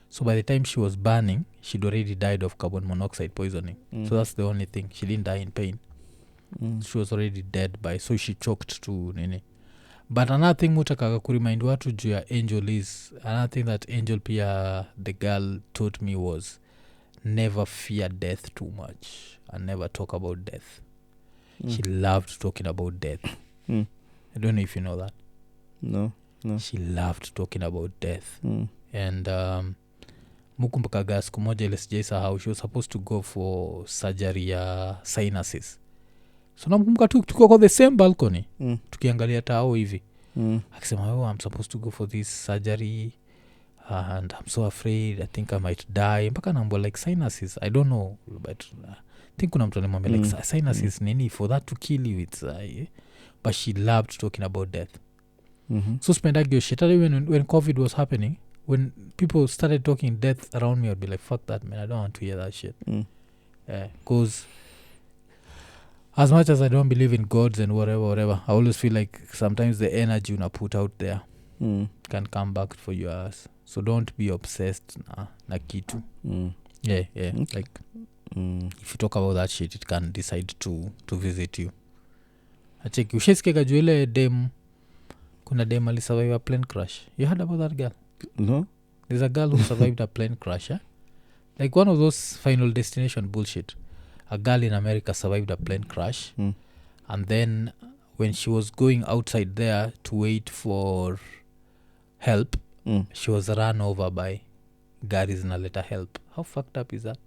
So by the time she was burning, she'd already died of carbon monoxide poisoning. So that's the only thing. She didn't die in pain. She was already dead so she choked to Nini. But another thing mutakaka kuremind watu juu ya Angel is, another thing that Angel pia, the girl taught me was, never fear death too much and never talk about death. She loved talking about death. I don't know if you know that. No. She loved talking about death. And mukumbakaga siku moja ile sijaisahau, she was supposed to go for surgery ya sinuses. So nakumbuka tukiwa kwa the same balcony, tukiangalia tao hivi. Akisema, I'm supposed to go for this surgery and I'm so afraid, I think I might die. Mpaka naambia like sinuses, I don't know, but I think kuna mtu alimwambia like sinuses nini, for that to kill you, it's but she loved talking about death. So spendagio shit. When COVID was happening, when people started talking death around me, I'd be like, fuck that, man, I don't want to hear that shit. Because as much as I don't believe in gods and whatever, I always feel like sometimes the energy you put out there can come back for your ass. So don't be obsessed na kitu. Yeah. Okay. Like if you talk about that shit, it can decide to visit you. Acheki ushesikia juu ile dem, kuna dem alisurvive a plane crash. You heard about that girl? No. There's a girl who survived a plane crash. Like one of those Final Destination bullshit. A girl in America survived a plane crash. And then when she was going outside there to wait for help, she was run over by garis na leta help. How fucked up is that?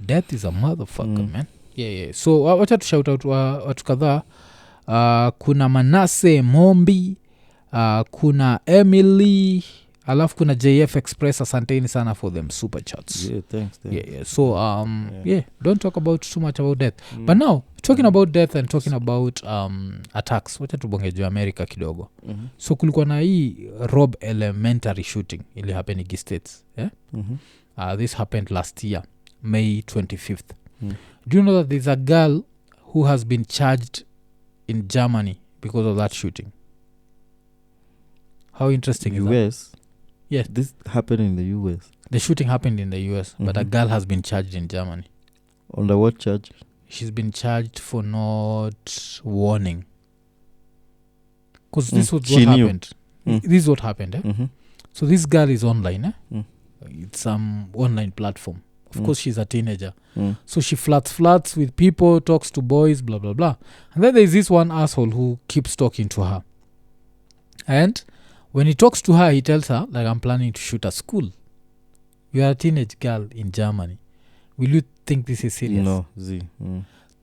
Death is a motherfucker, man. Yeah. So wacha tu shout out watu kadhaa. Kuna Manase Mombi, kuna Emily, alafu kuna JF Express. Asanteni sana for them super chats. Thanks. Yeah. So don't talk about too much about death. But now talking about death and talking about attacks, wacha tubonge juu America kidogo. So kulikuwa na hii Rob Elementary shooting ili happen in States. This happened last year, May 25th. Do you know that there's a girl who has been charged in Germany because of that shooting? How interesting is that? Yes. This happened in the US. The shooting happened in the US, but a girl has been charged in Germany. Under what charge? She's been charged for not warning. Because this was what happened. This is what happened. So this girl is online. It's some online platform. Of course, she's a teenager. So she flirts with people, talks to boys, blah, blah, blah. And then there's this one asshole who keeps talking to her. And when he talks to her, he tells her, like, I'm planning to shoot a school. You are a teenage girl in Germany. Will you think this is serious? No,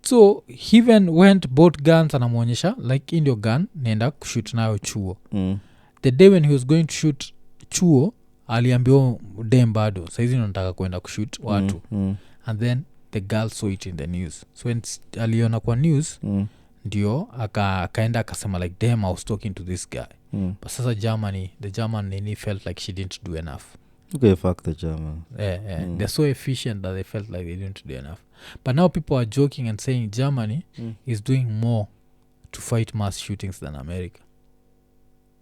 So he even went, bought guns and amwonyesha, like, in your gun, nenda kushoot nayo chuo. The day when he was going to shoot chuo, aliambiwa dem bado. Saizi nataka kwenda kushoot watu. And then the girl saw it in the news. So when aliona kwa news, ndio akaenda akasema like, damn, I was talking to this guy. But sasa the German Nini felt like she didn't do enough. Okay, fuck the German. They're so efficient that they felt like they didn't do enough. But now people are joking and saying Germany is doing more to fight mass shootings than America.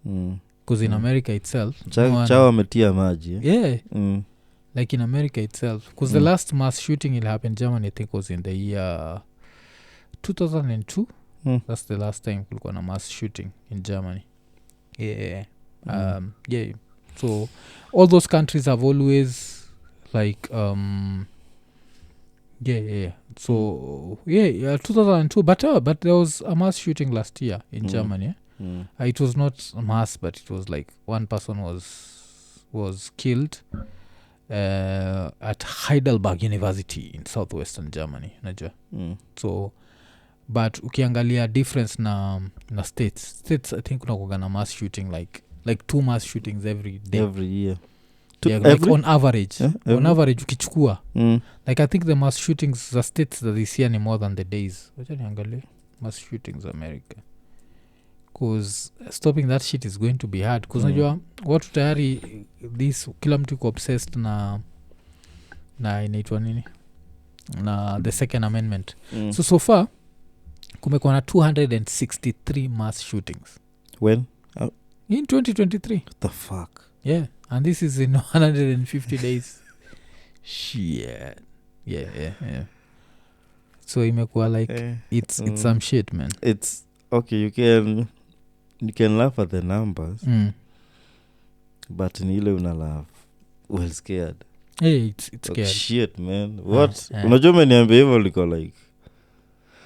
Because in America itself... Chawa metia maji. Yeah. Like in America itself. Because the last mass shooting it happened in Germany, I think, was in the year 2002. That's the last time kulikuwa na mass shooting in Germany. Yeah. Yeah. So all those countries have always like so 2002 but there was a mass shooting last year in Germany. It was not a mass, but it was like one person was killed at Heidelberg University in southwestern Germany, najua. So but ukiangalia difference na states I think kunakuwa na mass shooting like 2 mass shootings every day, every year. Like on average. On average ukichukua like I think the mass shootings the states that this year ni more than the days. Wacha niangalie mass shootings America, because stopping that shit is going to be hard, because najua watu tayari this kila mtu iko obsessed na inaitwa nini na the second amendment. So far kumekuwa na 263 mass shootings. When? In 2023. What the fuck? Yeah, and this is in 150 days. Shit. Yeah. So imekuwa like it's some shit, man. It's okay, you can laugh at the numbers. But nile una laugh well scared. Hey, it's like, scared. Shit, man. What? Unajua umeniambia hivyo liko like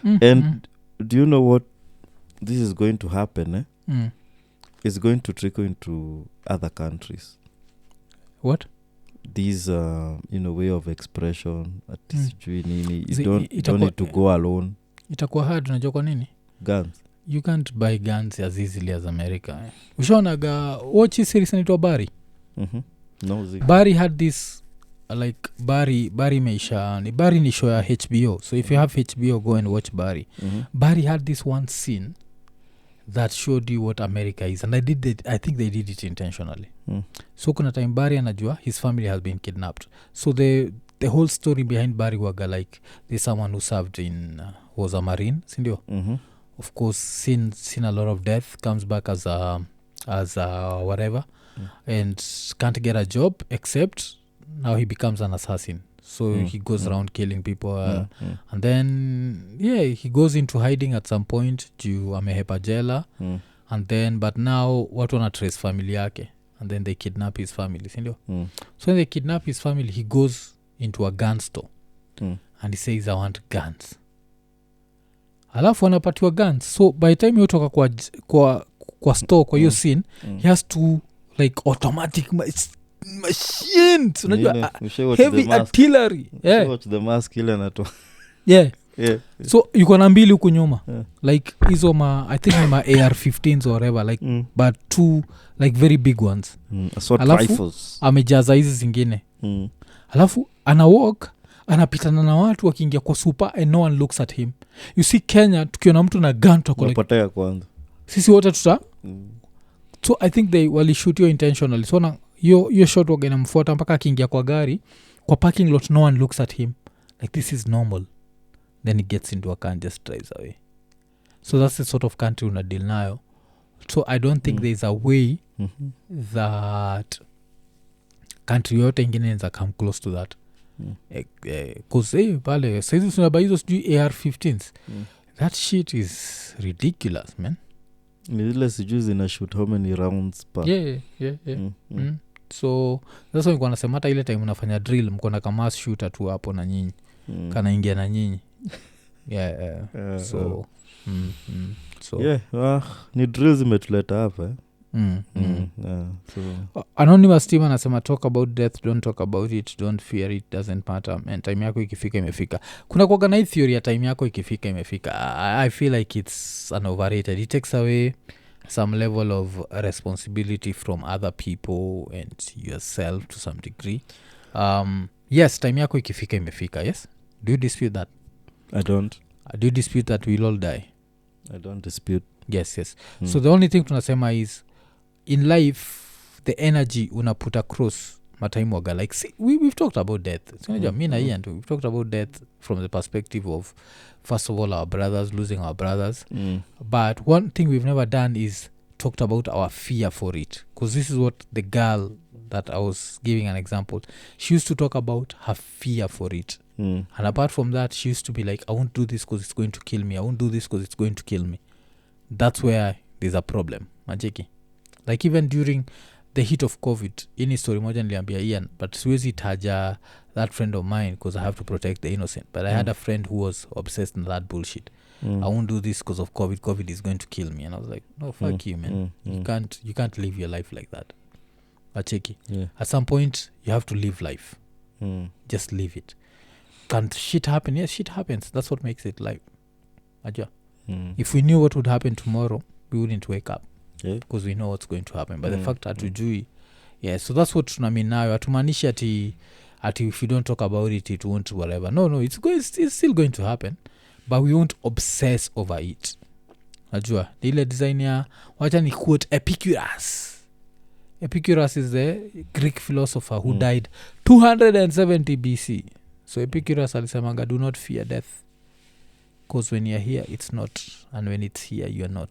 and do you know what this is going to happen? It's going to trickle into other countries. What? These way of expression at Nini. You don't need to go alone. Itakuwa hard, unajua kwa nini? Guns. You can't buy guns as easily as America. Ushaonaga watch series inaitwa Barry. No, Barry had this like Barry meisha ni Barry ni show ya HBO. So if you have HBO, go and watch Barry. Barry had this one scene that showed you what America is, and I think they did it intentionally. So kuna time Barry anajua his family has been kidnapped. So the whole story behind Barry waga like there's someone who served in was a Marine, sindio? Of course seen a lot of death, comes back as a whatever, and can't get a job except now he becomes an assassin. So he goes around killing people and then he goes into hiding at some point juu amehepa jela, and then but now watu wana trace family yake, and then they kidnap his family, sindio? So when they kidnap his family, he goes into a gun store and he says I want guns, alafu anapatiwa guns. So by the time yotoka kwa store kwa hiyo scene, he has to like automatic machines, unajua heavy artillery. Watch the mask ile nato. Yeah. So yuko na mbili huku nyuma. Like hizo I think ni ma AR-15s or whatever like but 2 like very big ones. Assault rifles. Amejaza hizi zingine. Alafu ana walk, anapitana na watu wakiingia kwa super and no one looks at him. You see Kenya tukiona mtu na gun tunapotea kwanza. Sisi wote tuta so I think they walishoot you intentionally. So na yo shot wagena mfuata mpaka akiingia kwa gari kwa parking lot, no one looks at him like this is normal, then he gets into a car and just drives away. So that's the sort of country una deal nayo. So I don't think there's a way that country yote ingine inza come close to that pale saizi tunaba hizo sijui AR-15s that shit is ridiculous man. ni zile sijui zina shoot how many rounds per so that's why nilikuwa nasema hata ile time unafanya drill mkona kama shooter tu hapo na nyinyi kana ingia na nyinyi so ni drill zimetuleta hapa Anonymous team anasema talk about death, don't talk about it, don't fear it, doesn't matter and time yako ikifika imefika. Kuna kuwaga na hii theory ya time yako ikifika imefika. I feel like it's an overrated. It takes away some level of responsibility from other people and yourself to some degree. Yes, time yako ikifika imefika. Yes, do you dispute that? I don't. Do you dispute that we'll all die? I don't dispute. Yes. So the only thing tunasema is in life the energy unaput across matime waga like see, we've talked about death. So mina and we've talked about death from the perspective of first of all our brothers, losing our brothers. But one thing we've never done is talked about our fear for it, because this is what the girl that I was giving an example, she used to talk about her fear for it. And apart from that, she used to be like, I won't do this because it's going to kill me, I won't do this because it's going to kill me. That's where there's a problem, majeki. Like even during the heat of COVID, ini story moja niliambia Ian, but siwezi taja that friend of mine because I have to protect the innocent. But I had a friend who was obsessed in that bullshit. I won't do this because of COVID. COVID is going to kill me. And I was like, no, fuck you, man. You can't live your life like that. Acheki. At some point, you have to live life. Just live it. Can't shit happen? Yes, shit happens. That's what makes it life. Aja. If we knew what would happen tomorrow, we wouldn't wake up. Because we know what's going to happen. But the fact hatujui, so that's what tunami nayo. Hatumanishi ati if you don't talk about it, it won't whatever. No, it's still going to happen. But we won't obsess over it. Najua, ile design ya, wacha ni quote Epicurus. Epicurus is the Greek philosopher who died 270 BC. So Epicurus alisemanga, do not fear death. Because when you're here, it's not. And when it's here, you're not.